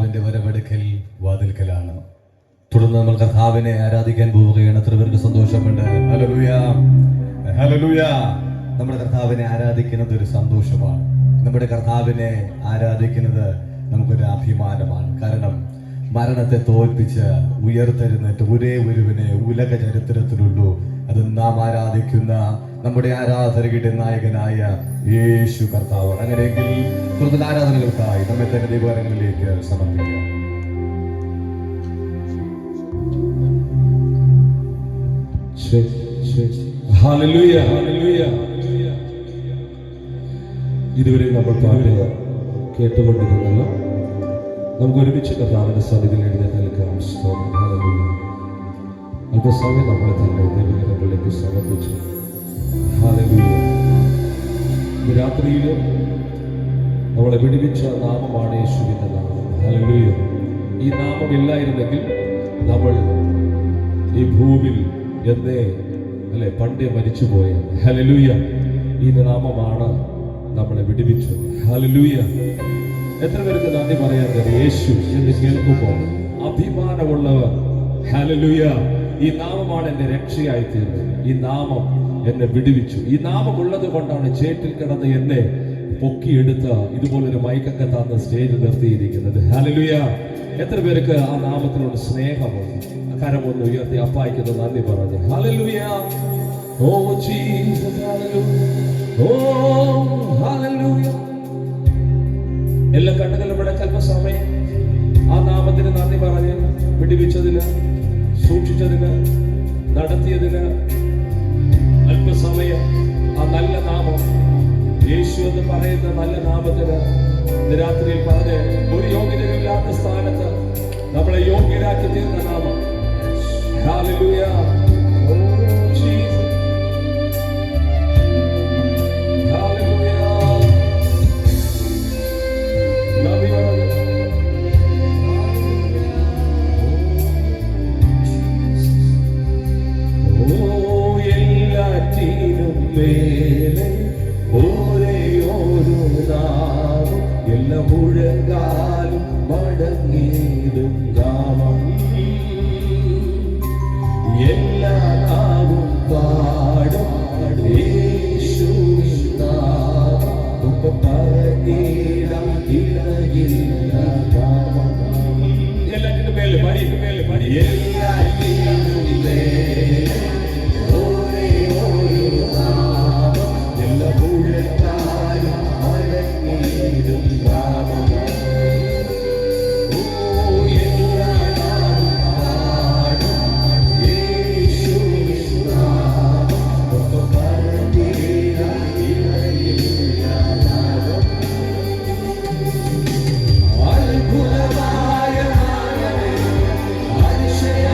കർത്താവിന്റെ വരവെടുക്കൽ വാതിൽക്കലാണ്. തുടർന്ന് നമ്മൾ കർത്താവിനെ ആരാധിക്കാൻ പോവുകയാണ്. എത്ര പേർക്ക് സന്തോഷമുണ്ട്? Hallelujah, hallelujah. നമ്മുടെ കർത്താവിനെ ആരാധിക്കുന്നത് ഒരു സന്തോഷമാണ്. നമ്മുടെ കർത്താവിനെ ആരാധിക്കുന്നത് നമുക്കൊരു അഭിമാനമാണ്. കാരണം മരണത്തെ തോൽപ്പിച്ച് ഉയർത്തെഴുന്നേറ്റ് ഒരേ ഒരുവനെ ഉലക ചരിത്രത്തിലുള്ളൂ. അത് നാം ആരാധിക്കുന്ന നമ്മുടെ ആരാധനയുടെ നായകനായ യേശു കർത്താവ്. അങ്ങനെയെങ്കിൽ കൂടുതൽ ആരാധനകൾക്കായി നമ്മെ തന്നെ ദൈവകരങ്ങളിലേക്ക് സമർപ്പിക്കാം. Hallelujah, hallelujah. ഇതുവരെ നമ്മൾ പാട്ട് കേട്ടുകൊണ്ടിരുന്നല്ലോ. നമുക്ക് ഒരുമിച്ച് കർത്താവിന്റെ സന്നിധിയിൽ എഴുന്നേറ്റ് നിൽക്കാം. സ്തോത്രം. ഹല്ലേലൂയ. അല്പസമയം നമ്മളെ തന്നെ ദൈവകരങ്ങളിലേക്ക് സമർപ്പിച്ചു. ഹല്ലേലൂയ. ഈ രാത്രിയിൽ നമ്മളെ വിടുവിച്ച നാമമാണ് യേശുവിന്റെ നാമം. ഹല്ലേലൂയ. ഈ നാമം ഇല്ലായിരുന്നെങ്കിൽ നമ്മൾ ഈ ഭൂമിയിൽ എന്നേ പണ്ടേ മരിച്ചുപോയ. ഹല്ലേലൂയ. ഈ നാമമാണ് നമ്മളെ വിടുവിച്ചത്. ഹല്ലേലൂയ. എത്ര പേർക്ക് നന്ദി പറയാൻ കഴിയും? യേശു എന്ന് കേൾക്കുമ്പോൾ അഭിമാനമുള്ളവർ. ഹല്ലേലൂയ. ഈ നാമമാണ് എന്റെ രക്ഷയായി തീർന്നത്. ഈ നാമം എന്നെ വിടുവിച്ചു. ഈ നാമം ഉള്ളത് കൊണ്ടാണ് ചേറ്റിൽ കിടന്ന് എന്നെ പൊക്കിയെടുത്ത് ഇതുപോലൊരു മൈക്കൊക്കെ തന്ന് സ്റ്റേജിൽ നിർത്തിയിരിക്കുന്നത്. ഹല്ലേലൂയ. എത്ര പേർക്ക് ആ നാമത്തിനോട് സ്നേഹമുണ്ട്? കരമൊന്ന് ഉയർത്തി അപ്പായിക്കുന്നത് നന്ദി പറഞ്ഞു. ഹല്ലേലൂയ. Oh Jesus. ഹല്ലേലൂയ. ഓ ഹല്ലേലൂയ. എല്ലാ കണ്ണുകളും ഇവിടെ അല്പസമയം ആ നാമത്തിന് നന്ദി പറഞ്ഞ് വിടുവിച്ചതിന്, സൂക്ഷിച്ചതിന്, നടത്തിയതിന് അല്പസമയം ആ നല്ല നാമം യേശു എന്ന് പറയുന്ന നല്ല നാമത്തിന് രാത്രിയിൽ പറഞ്ഞ് ഒരു യോഗ്യതയില്ലാത്ത സ്ഥാനത്ത് നമ്മളെ യോഗ്യരാക്കി തീർന്ന നാമം. ഹല്ലേലൂയ. Oh Jesus. ഹല്ലേലൂയ. നന്ദി പറഞ്ഞു. ഓ എല്ലാറ്റിനും മേലെ ഒരേ ഒരു നാമം, എല്ലാ മുഴങ്കാലും മടങ്ങിയിടും നാമം. എല്ലാ നാവും പാടും യേശുവിൻ നാമം. പറഞ്ഞിടാം ഇടയില്ല നാമം. എല്ലാറ്റിനും മേലെ പടി, മേലെ പടി. എല്ലാറ്റിനും മേലെ ഒരേ ഒരു നാമം, എല്ലാ മുഴങ്കാലും മടങ്ങിയിടും നാമം. അത്ഭുതമായ നാമമേ, അതിശയ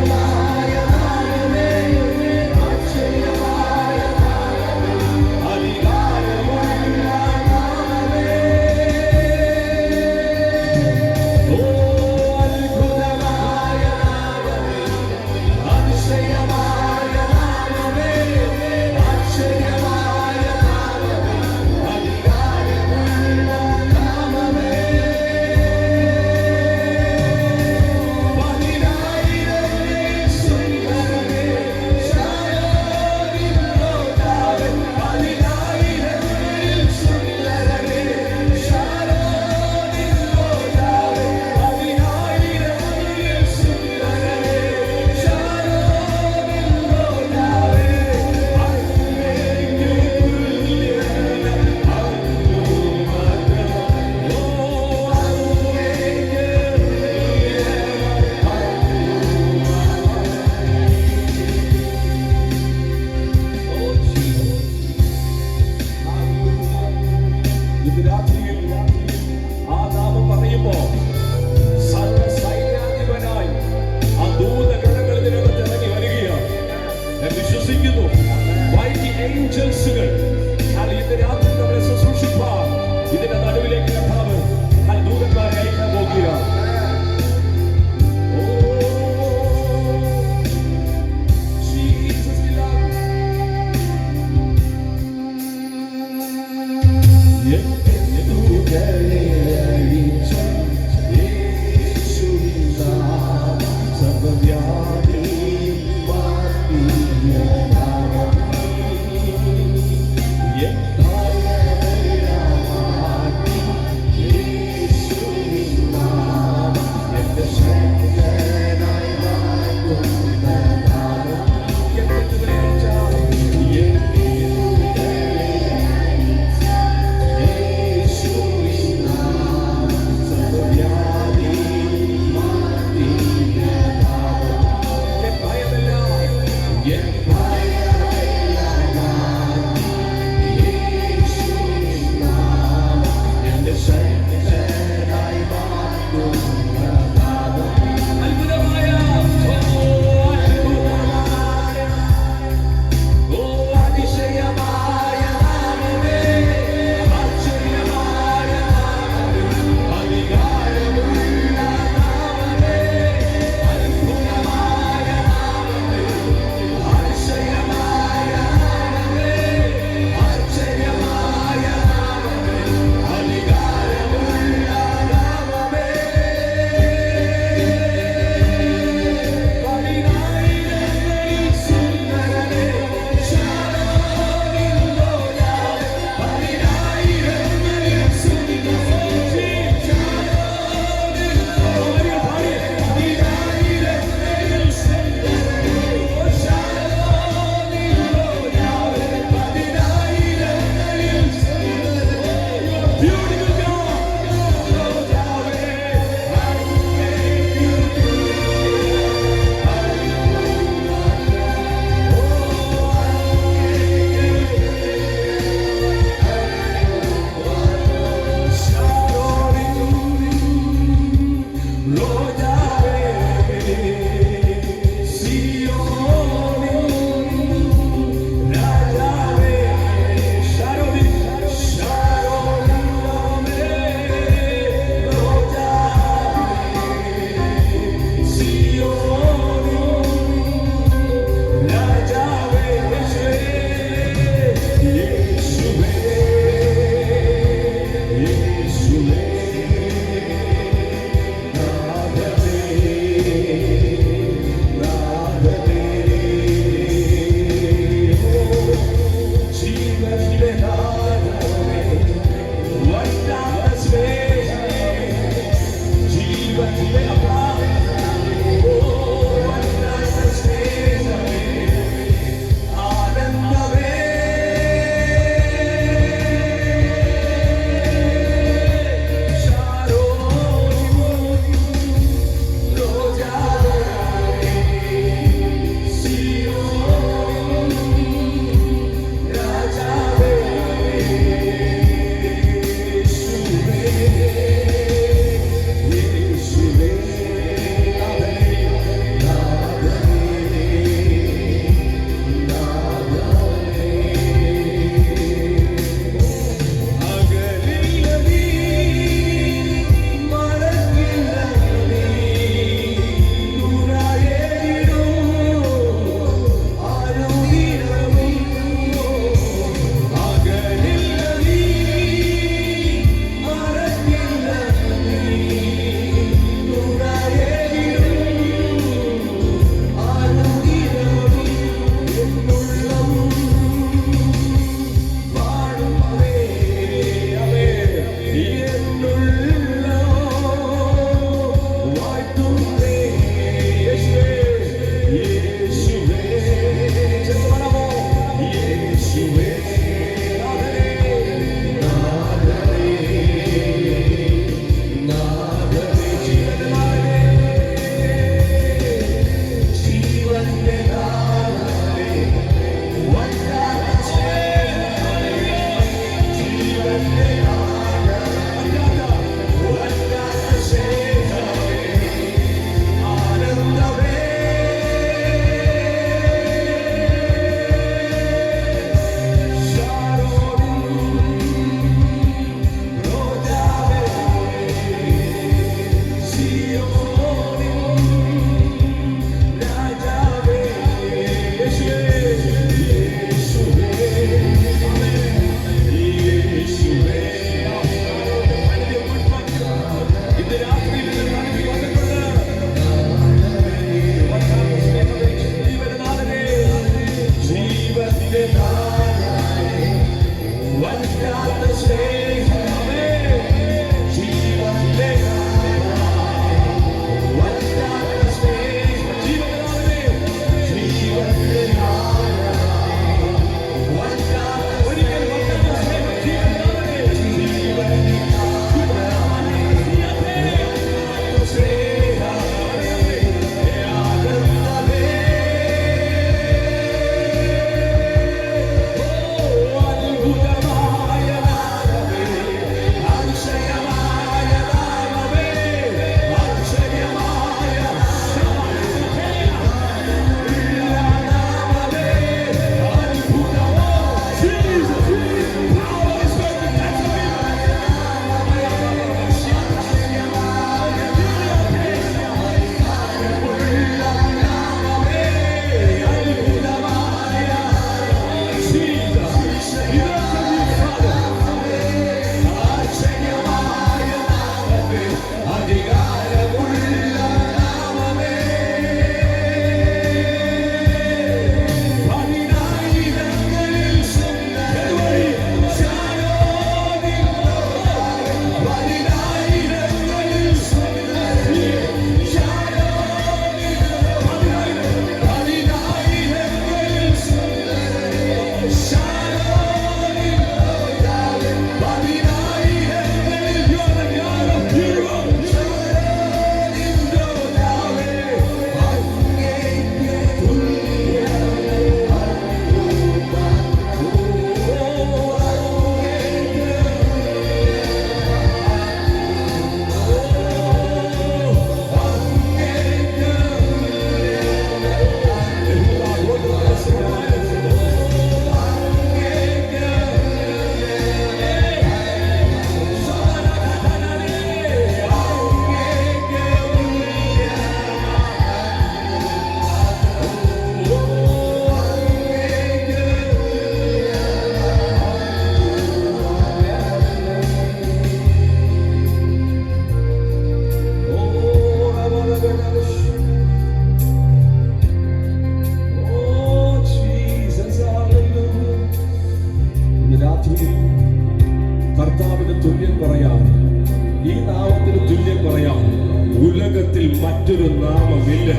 ഉലകത്തിൽ മറ്റൊരു നാമമില്ല.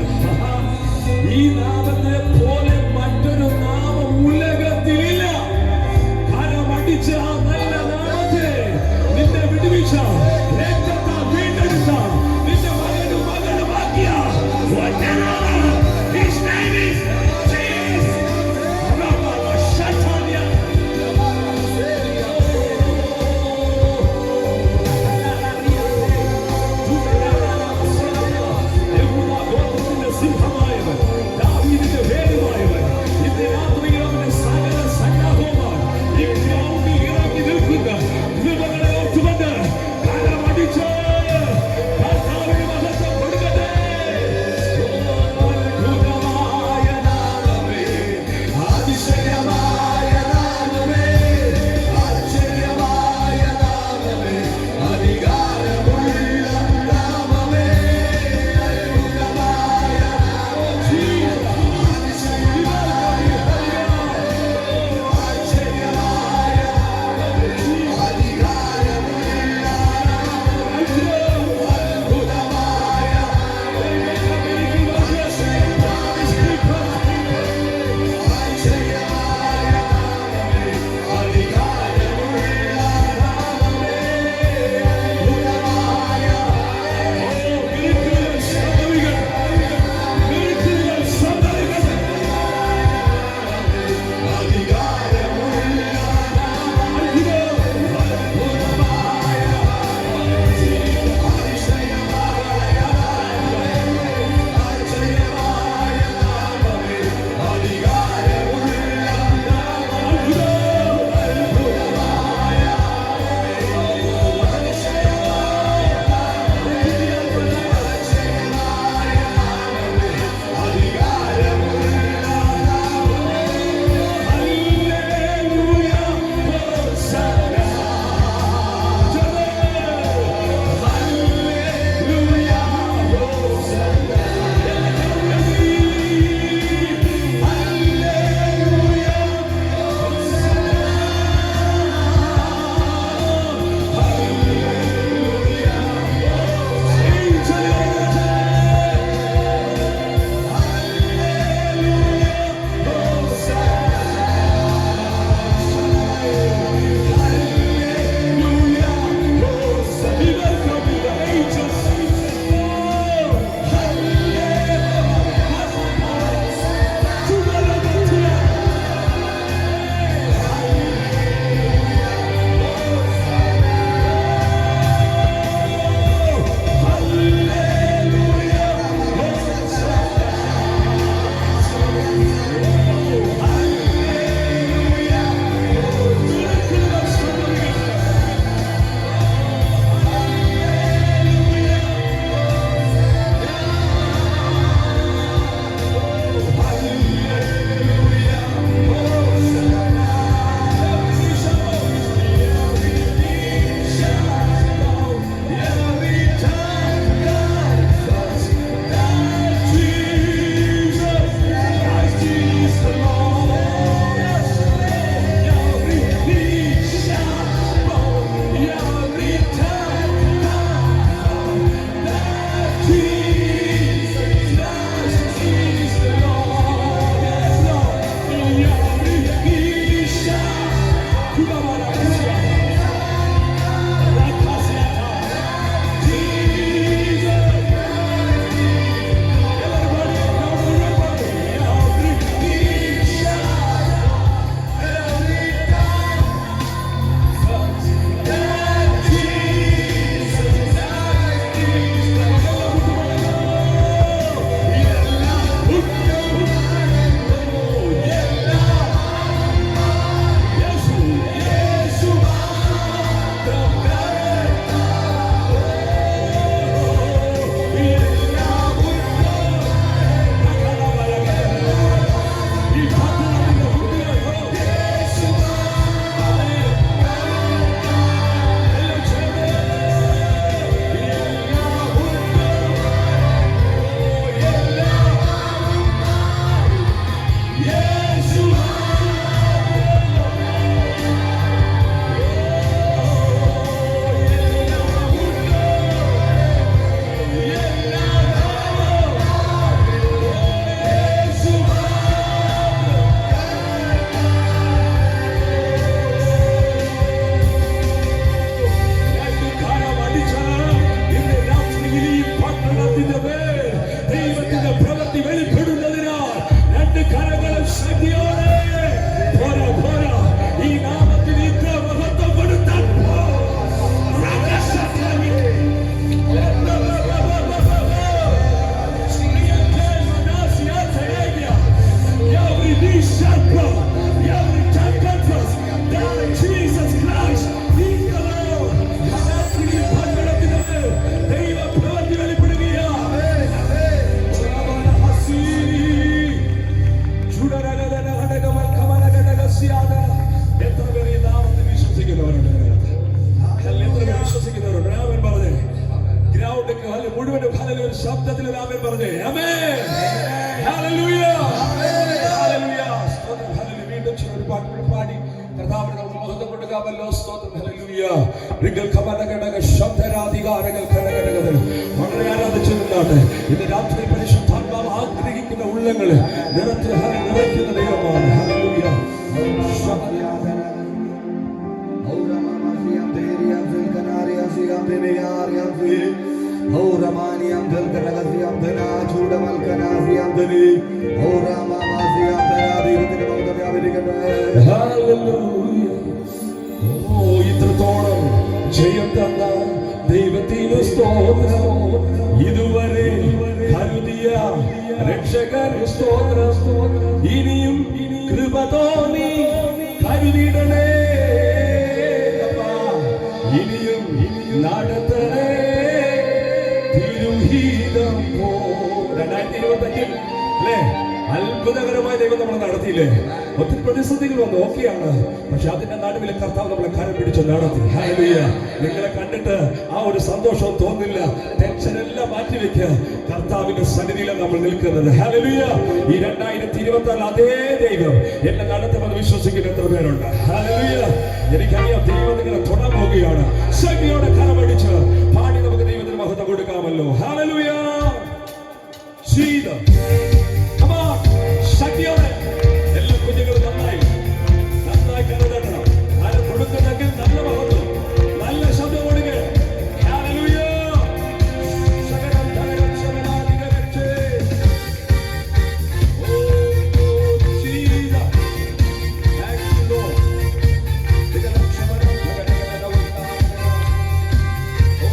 ഈ നാമത്തെ പോലെ മറ്റൊരു നാമം ഉലകത്തിലില്ല. കരമടിച്ച ആ നല്ല നാമത്തെ നിന്നെ വിടുവിച്ച, രക്തത്താൽ വീണ്ടെടുത്ത, നിന്റെ മകനും മകനുമാക്കിയ ഒറ്റ നാമം. His name is Jesus. സിംഹമായവൻ, ദാവീദിന്റെ വേരുമായവൻ, ഇന്ന് രാത്രിയിൽ അവന്റെ സകല സന്നാഹവുമായി ഈ ഗ്രൗണ്ടിൽ ഇറങ്ങും. ആരെങ്കിലും അല്ലെ മുഴുവനും ഹല്ലേലൂയ ശബ്ദത്തിൽ ഒരു ആമേൻ പറഞ്ഞേ. ആമേൻ. ഹല്ലേലൂയ. ഹല്ലേലൂയ. സ്തോത്രം. ഹല്ലേലൂയ. വീണ്ടും ഒരു പാട്ട് കൂടി പാടി കർത്താവിനെ നമുക്ക് മഹത്വം കൊടുക്കാമല്ലോ. സ്തോത്രം. ഹല്ലേലൂയ. റിഗൽ ഖമനഗടക ശബ്ദരാധികാരങ്ങൾ കടകടകകൾ വളരെ ആരാധിച്ചുകൊണ്ടാണ് ഇന്ന് രാത്രി പരിശുദ്ധാത്മാവ് ആഗ്രഹിക്കുന്ന ഉള്ളങ്ങളെ നിറയ്ക്കുന്ന ദൈവമാണ്. ഹല്ലേലൂയ. ഇത്രത്തോളം ജയം തന്ന ദൈവത്തിന് സ്തോത്രം. ഇതുവരെ കരുതിയ രക്ഷകന് സ്തോത്രം. ഇനിയും കൃപ തോന്നി കരുതിടണേ. ഇനിയും നടത്തണേ തിരുഹിതം പോ. 2025 അല്ലേ അത്ഭുതകരമായ ദൈവം നമ്മളെ നടത്തിയില്ലേ? ഒത്തിരി പ്രതിസന്ധികൾ വന്നു, ഓക്കെയാണ്. പക്ഷെ അതിന്റെ നടുവിലെ കർത്താവ് നമ്മളെ കരം പിടിച്ച് നടത്തി. ഹല്ലേലൂയ. നിങ്ങളെ കണ്ടിട്ട് ആ ഒരു സന്തോഷം തോന്നില്ല. ടെൻഷൻ എല്ലാം മാറ്റിവെക്കുക. കർത്താവിന്റെ സന്നിധിയിലാണ് നമ്മൾ നിൽക്കുന്നത്. ഹല്ലേലൂയ. ഈ 2024 അതേ ദൈവം എന്നെ നടത്തുമെന്ന് വിശ്വസിക്കുന്ന എത്ര പേരുണ്ട്? ഹല്ലേലൂയ. എനിക്കറിയാം ദൈവം നിങ്ങളെ തൊടാൻ പോവുകയാണ്. ശക്തിയോടെ കരമടിച്ച് പാടി നമുക്ക് ദൈവത്തിന് മഹത്വം കൊടുക്കാമല്ലോ. ഹല്ലേലൂയ. ജീവൻ ശക്തിയോടെ എല്ലാ കുഞ്ഞുങ്ങളും നന്നായി കരുതണം. ആരെ കൊടുക്കുന്നെങ്കിൽ നല്ല മഹത്വം, നല്ല ശബ്ദം കൊടുക്കുക. ഹല്ലേലൂയ. സകലം ധനം ശമനാധികരക്ഷേ. ഓ ജീവൻ. Thank you lord. സകലം ശമനാധികരക്ഷേ. ഓ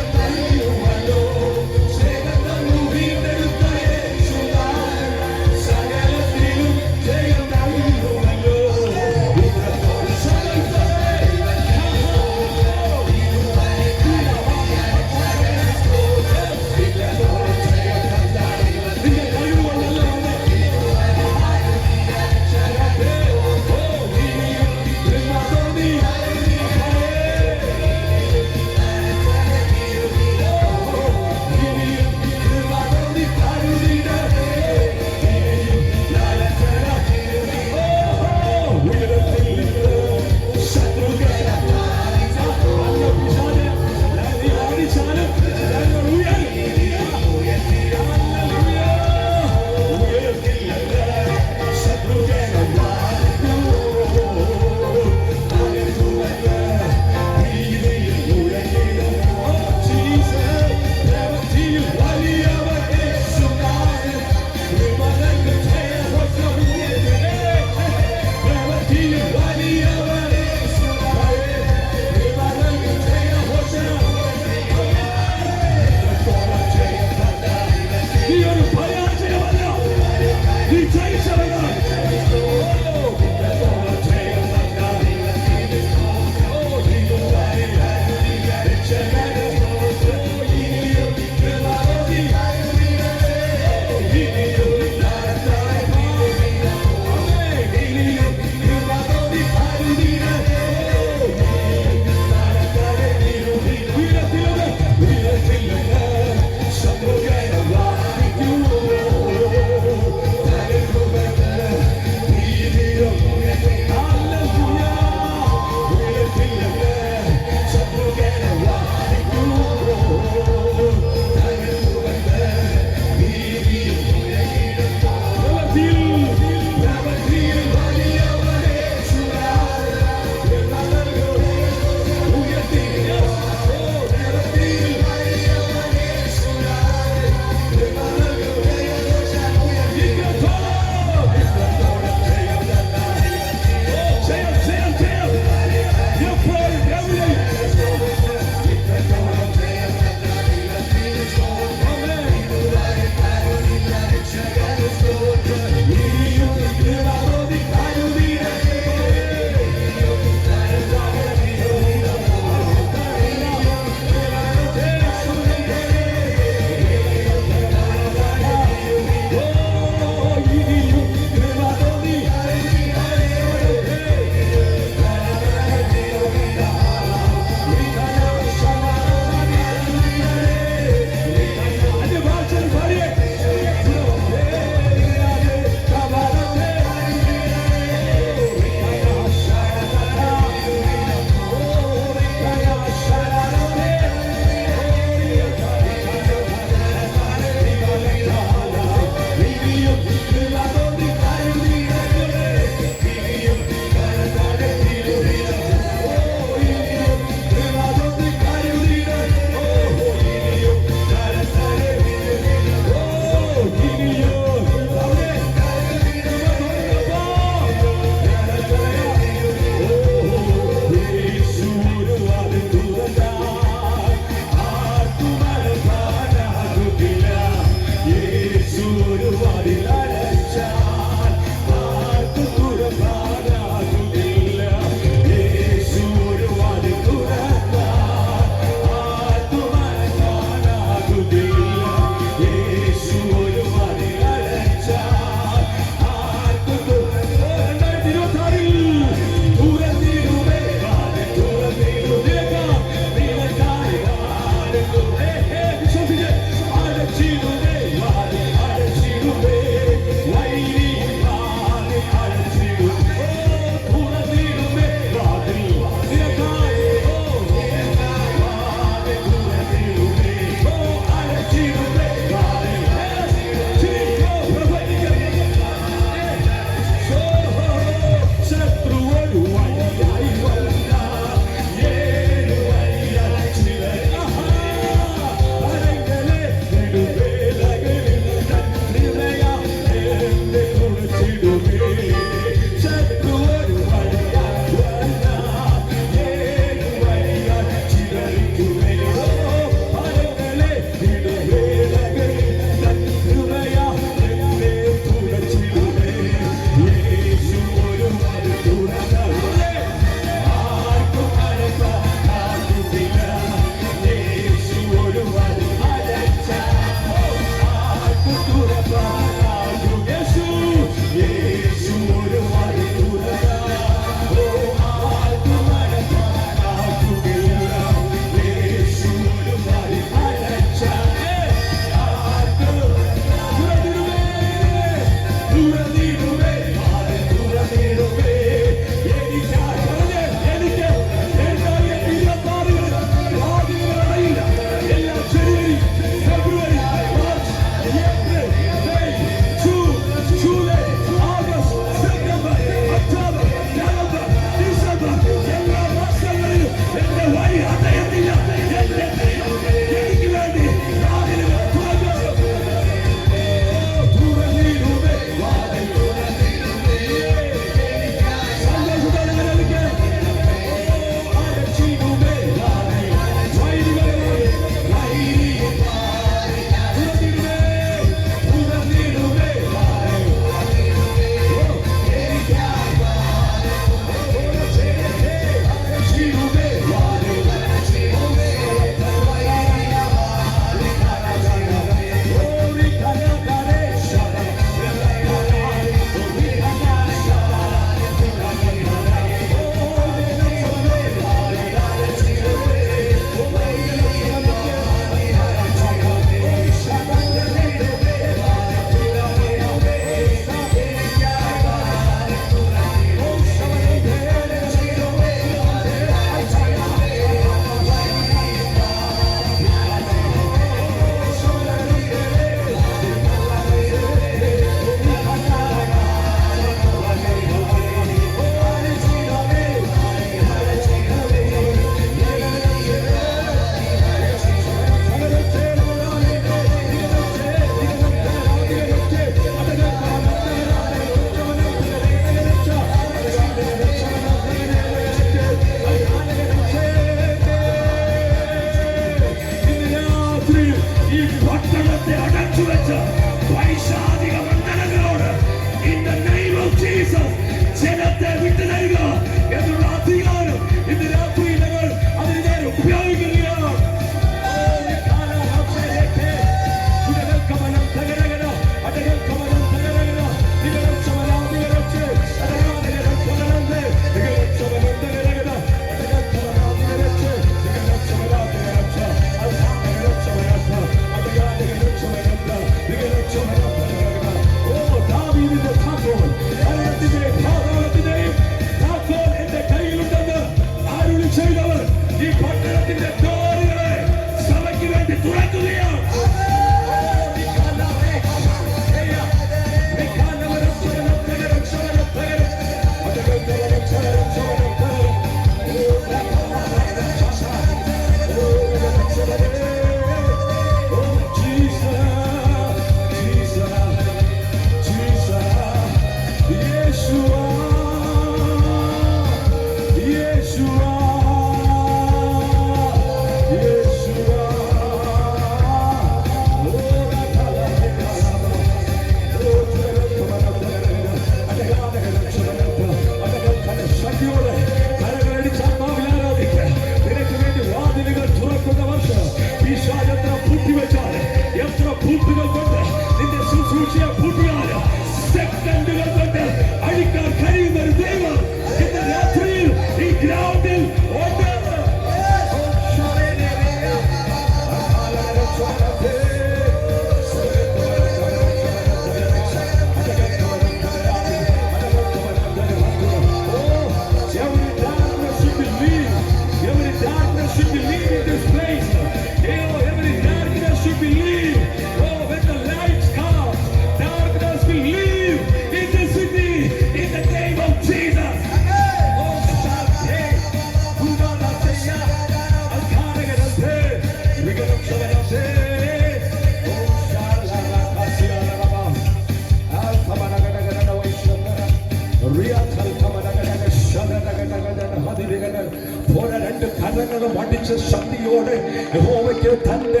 ഇതിനകം അടിച്ച ശക്തിയോടെ യഹോവയ്ക്ക് തന്റെ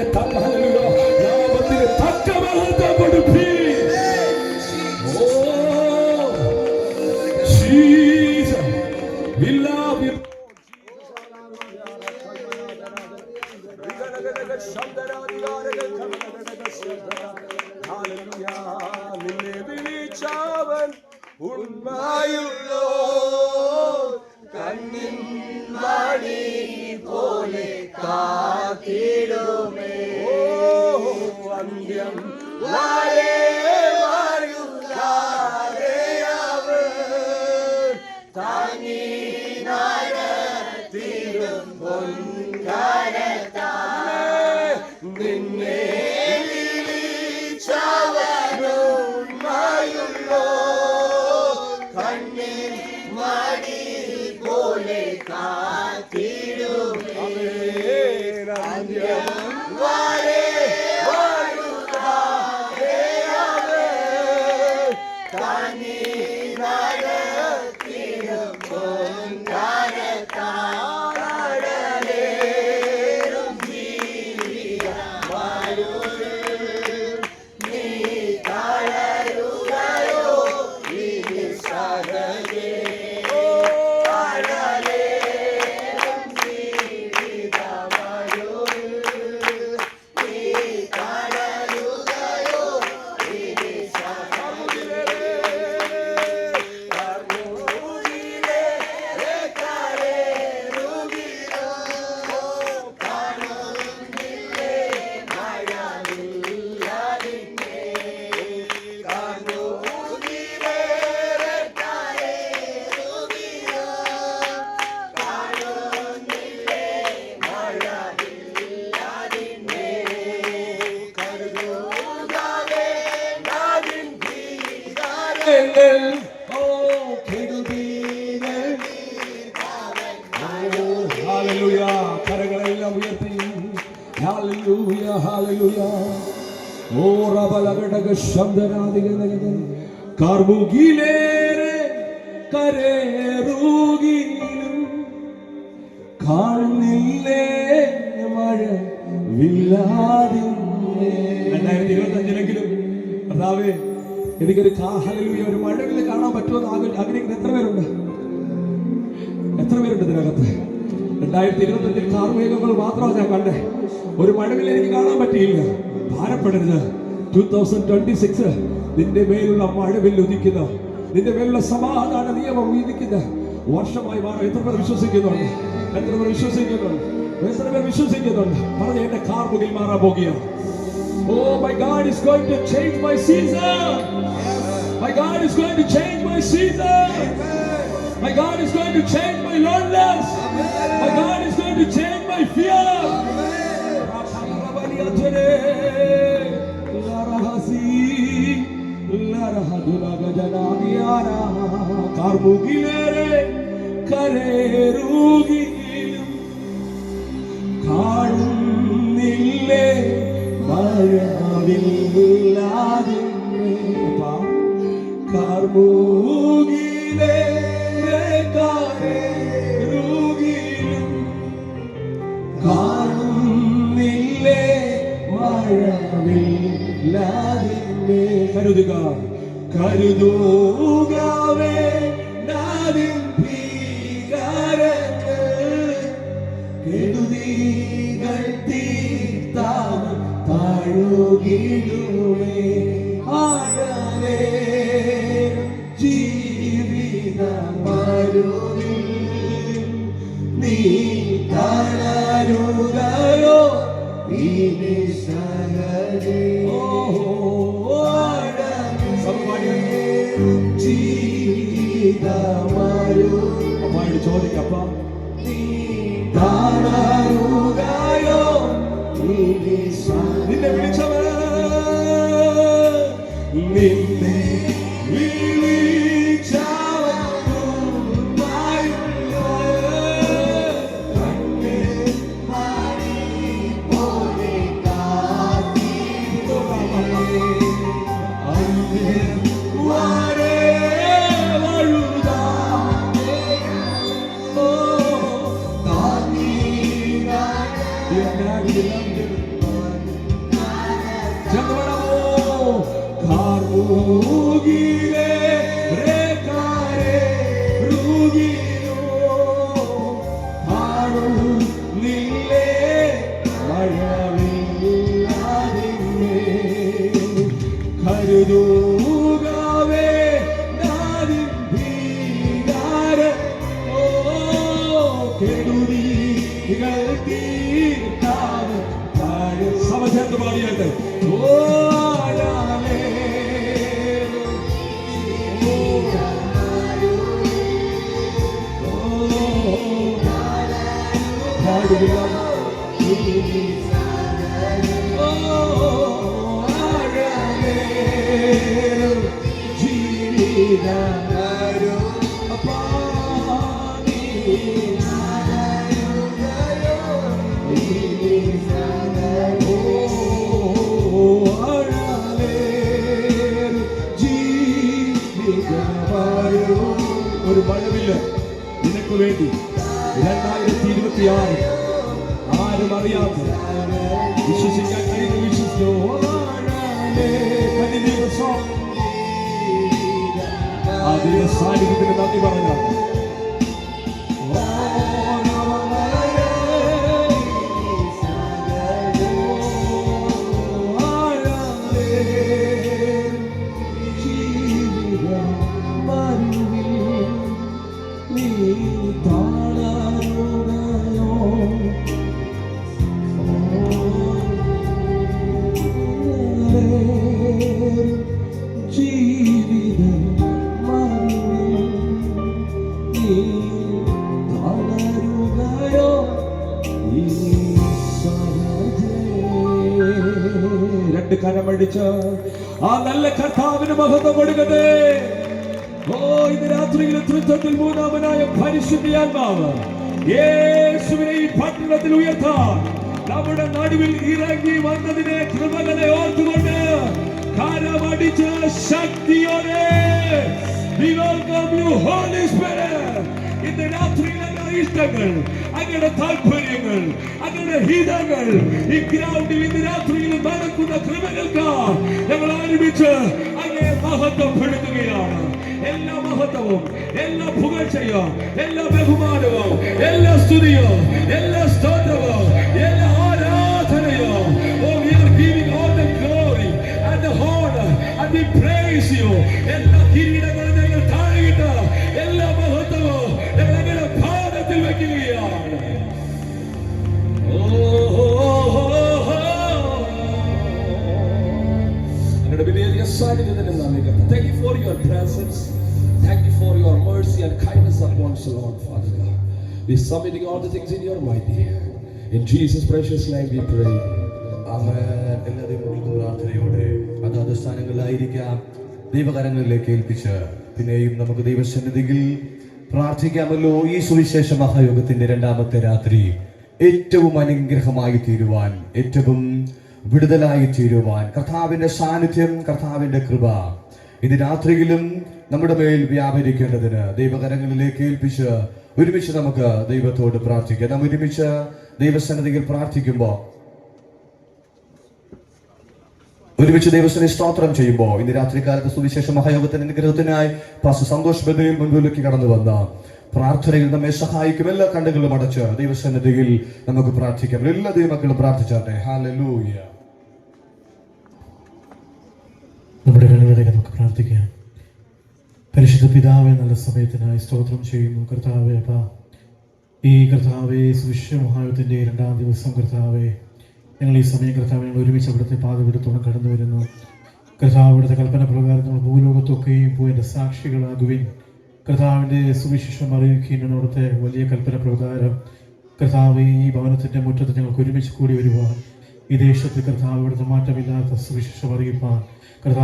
നാമത്തിന് തക്ക മഹത്വം കൊടുപ്പി. Jesus, we love you. നിന്നെ വിളിച്ചവൻ ഉണ്മയുള്ളോ കണ്ണിൻ മണി പോലെ കാത്തിടുമേ. അന്ത്യം വരെ വരുകാതെ അവൻ താങ്ങി നടത്തിടും പൊൻകരത്താൽ. നിന്നെ വിളിച്ചവനുണ്മയുള്ളോ കണ്ണിൻ മണി പോലെ കാത്തിടുമേ. അന്ത്യം വരെ വരുകാതെ അവൻ താങ്ങി നടത്തിടും പൊൻകരത്താൽ. കരങ്ങളെല്ലാം ഉയർത്തി ഹല്ലേലൂയ ഹല്ലേലൂയ. ഓ റബലഗടക ശബ്ദനാദികനഗൻ കാർമുകിലേറെ കരേറുകിലും കാണുന്നില്ലേ മഴ വില്ലാതില്ലേ. 2025 കർത്താവേ എനിക്കൊരു ഹല്ലേലൂയ ഒരു മഴവില്ല് കാണാൻ പറ്റുമെന്ന് ആഗ്രഹിക്കുന്ന എത്ര പേരുണ്ട്? എത്ര പേരുണ്ട് ഇതിനകത്ത്? 2025 കാർമേഘങ്ങൾ മാത്രമാണ് ഞാൻ കണ്ടേ. ഒരു മഴവില്ല് എനിക്ക് കാണാൻ പറ്റിയില്ല. ഭാരപ്പെടരുത്. 2026 നിന്റെ മേലുള്ള മഴവില്ല് ഉദിക്കുന്ന, നിന്റെ മേലുള്ള സമാധാന നിയമം ഉദിക്കുന്ന വർഷമായി മാറും. എത്ര പേർ വിശ്വസിക്കുന്നുണ്ട്? എത്ര പേർ വിശ്വസിക്കുന്നുണ്ട്? എത്ര പേർ വിശ്വസിക്കുന്നുണ്ട്? പറഞ്ഞ എന്റെ കാർമുകിൽ മാറാൻ പോകുകയാണ്. Oh, my God is going to change my season. My God is going to change my season. My God is going to change my loneliness. My God is going to change my fear. കാർമുകിലേറെ കരേറുകിലും കാണുന്നില്ലേ മഴവില്ലാതെ. കാർമുകിലേറെ കരേറുകിലും കാണുന്നില്ലേ മഴവില്ലാതെ. കരുതുക കരുതുകവേ നാദിൻ ഭീകരങ്ങൾ കെടുതികൾ തീർത്താൽ താഴുകിടുമേ. ആഴമേ ജീവിതമരുവിൽ നീ തളരുകയോ ഈ നിശകളേ. അമ്മായിട്ട് ചോദിക്കപ്പ നീ തളരുകയോ നിന്നെ വിളിച്ചവൻ നിന്നെ സമചേർന്ന് പാടിയാട്ടെ. ഒരു മഴവില്ല നിനക്ക് വേണ്ടി 2026 ആരും അറിയാത്ത വിശ്വസിക്കാൻ കഴിയുന്ന വിശ്വസിച്ചു അതിന്റെ സാന്നിധ്യത്തിന് നന്ദി പറഞ്ഞ രണ്ട് കരമടിച്ച് ആ നല്ല കർത്താവിന് മഹത്വം കൊടുക്കട്ടെ. ഓ ഇന്ന് രാത്രിയിൽ തൃത്വത്തിൽ മൂന്നാമനായ പരിശുദ്ധാത്മാവ് യേശുവിനെ ഈ പട്ടണത്തിൽ ഉയർത്താൻ നമ്മുടെ നടുവിൽ ഇറങ്ങി വന്നതിനെ കൃപകളെ ഓർത്തുകൊണ്ട് കരമടിച്ച് ശക്തിയോടെ we welcome you Holy Spirit. ഇന്ന് രാത്രിയിൽ ഇഷ്ടങ്ങൾ, അങ്ങയുടെ താല്പര്യങ്ങൾ, അങ്ങയുടെ ഹിതങ്ങൾ ഈ ഗ്രൗണ്ടിൽ ഇന്ന് രാത്രിയിൽ നടക്കുന്ന കൃപകൾക്ക് ഞങ്ങൾ ആരംഭിച്ച് അങ്ങയെ മഹത്വപ്പെടുത്തുകയാണ്. എല്ലാ മഹത്വവും, എല്ലാ പുകഴ്ചയും, എല്ലാ ബഹുമാനവും, എല്ലാ സ്തുതിയും, എല്ലാ സ്തോത്രവും, എല്ലാ ആരാധനയും, oh we are giving all the glory and the honor and we praise you. എല്ലാ കിരീടങ്ങളും ഞങ്ങൾ താഴെയിട്ട് എല്ലാ മഹത്വവും ഞങ്ങൾ അങ്ങയുടെ പാദത്തിൽ വെക്കുകയാണ്. അങ്ങയുടെ വിലയേറിയ സാന്നിധ്യത്തിന് നന്ദി. Thank you for your presence. Thank you for your mercy and kindness upon us, Lord Father God. We submitting all the things in your mighty hand. In Jesus' precious name we pray. ആമേൻ. എല്ലാ ദൈവങ്ങൾക്കും പ്രാർത്ഥനയോടെ അതാത് സ്ഥാനങ്ങളിലായിരിക്കാം ദൈവകരങ്ങളിലേക്ക് ഏൽപ്പിച്ച് പിന്നെയും നമുക്ക് ദൈവസന്നിധിയിൽ പ്രാർത്ഥിക്കാമല്ലോ. ഈ സുവിശേഷ മഹായോഗത്തിന്റെ രണ്ടാമത്തെ രാത്രി ഏറ്റവും അനുഗ്രഹമായി തീരുവാൻ, ഏറ്റവും വിടുതലായി തീരുവാൻ കർത്താവിന്റെ സാന്നിധ്യം, കർത്താവിന്റെ കൃപ ഇന്ന് രാത്രിയിലും നമ്മുടെ മേൽ വ്യാപരിക്കേണ്ടതിന് ദൈവകരങ്ങളിലേക്ക് ഏൽപ്പിച്ച് ഒരുമിച്ച് നമുക്ക് ദൈവത്തോട് പ്രാർത്ഥിക്കാം. നാം ഒരുമിച്ച് ദൈവസന്നിധിയിൽ പ്രാർത്ഥിക്കുമ്പോൾ, ഒരുമിച്ച് ദൈവത്തിനെ സ്തോത്രം ചെയ്യുമ്പോൾ ഇന്ന് രാത്രികാലത്ത് സുവിശേഷ മഹായോഗത്തിന്റെ അനുഗ്രഹത്തിനായി പാസ്റ്റർ സന്തോഷ് ബദയിൽ മുൻപിലേക്ക് കടന്നു വന്ന പ്രാർത്ഥനയിൽ നമ്മെ സഹായിക്കും. എല്ലാ കണ്ണുകളും അടച്ച് ദൈവസന്നിധിയിൽ നമുക്ക് പ്രാർത്ഥിക്കാം. എല്ലാ ദൈവമക്കളും പ്രാർത്ഥിച്ചാട്ടെ. ഹല്ലേലൂയ. നമ്മുടെ കണ്ണുകളെ നമുക്ക് പ്രാർത്ഥിക്കാം. പരിശുദ്ധ പിതാവേ, നല്ല സമയത്തിനായി സ്തോത്രം ചെയ്യുന്നു കർത്താവേ. അപ്പാ, ഈ കർത്താവേ സുവിശേഷ മഹായോഗത്തിന്റെ രണ്ടാം ദിവസം കർത്താവേ, ഞങ്ങൾ ഈ സമയം കർത്താവ് ഞങ്ങൾ ഒരുമിച്ച് അവിടുത്തെ പാതപിടുത്തോളം കടന്നു വരുന്നു കർത്താവ്. അവിടുത്തെ കൽപ്പന പ്രകാരം നമ്മൾ ഭൂലോകത്തൊക്കെയും പോയി എൻ്റെ സാക്ഷികളാകുവിൻ. കർത്താവിൻ്റെ സുവിശേഷം അറിയിക്കുന്നതിന് അവിടുത്തെ വലിയ കൽപ്പന പ്രകാരം കർത്താവ് ഈ ഭവനത്തിൻ്റെ മുറ്റത്ത് ഞങ്ങൾക്ക് ഒരുമിച്ച് കൂടി വരുവാൻ, ഈ ദേശത്ത് കർത്താവ് ഇവിടുത്തെ മാറ്റമില്ലാത്ത സുവിശേഷം അറിയിപ്പാൻ കർത്താവ്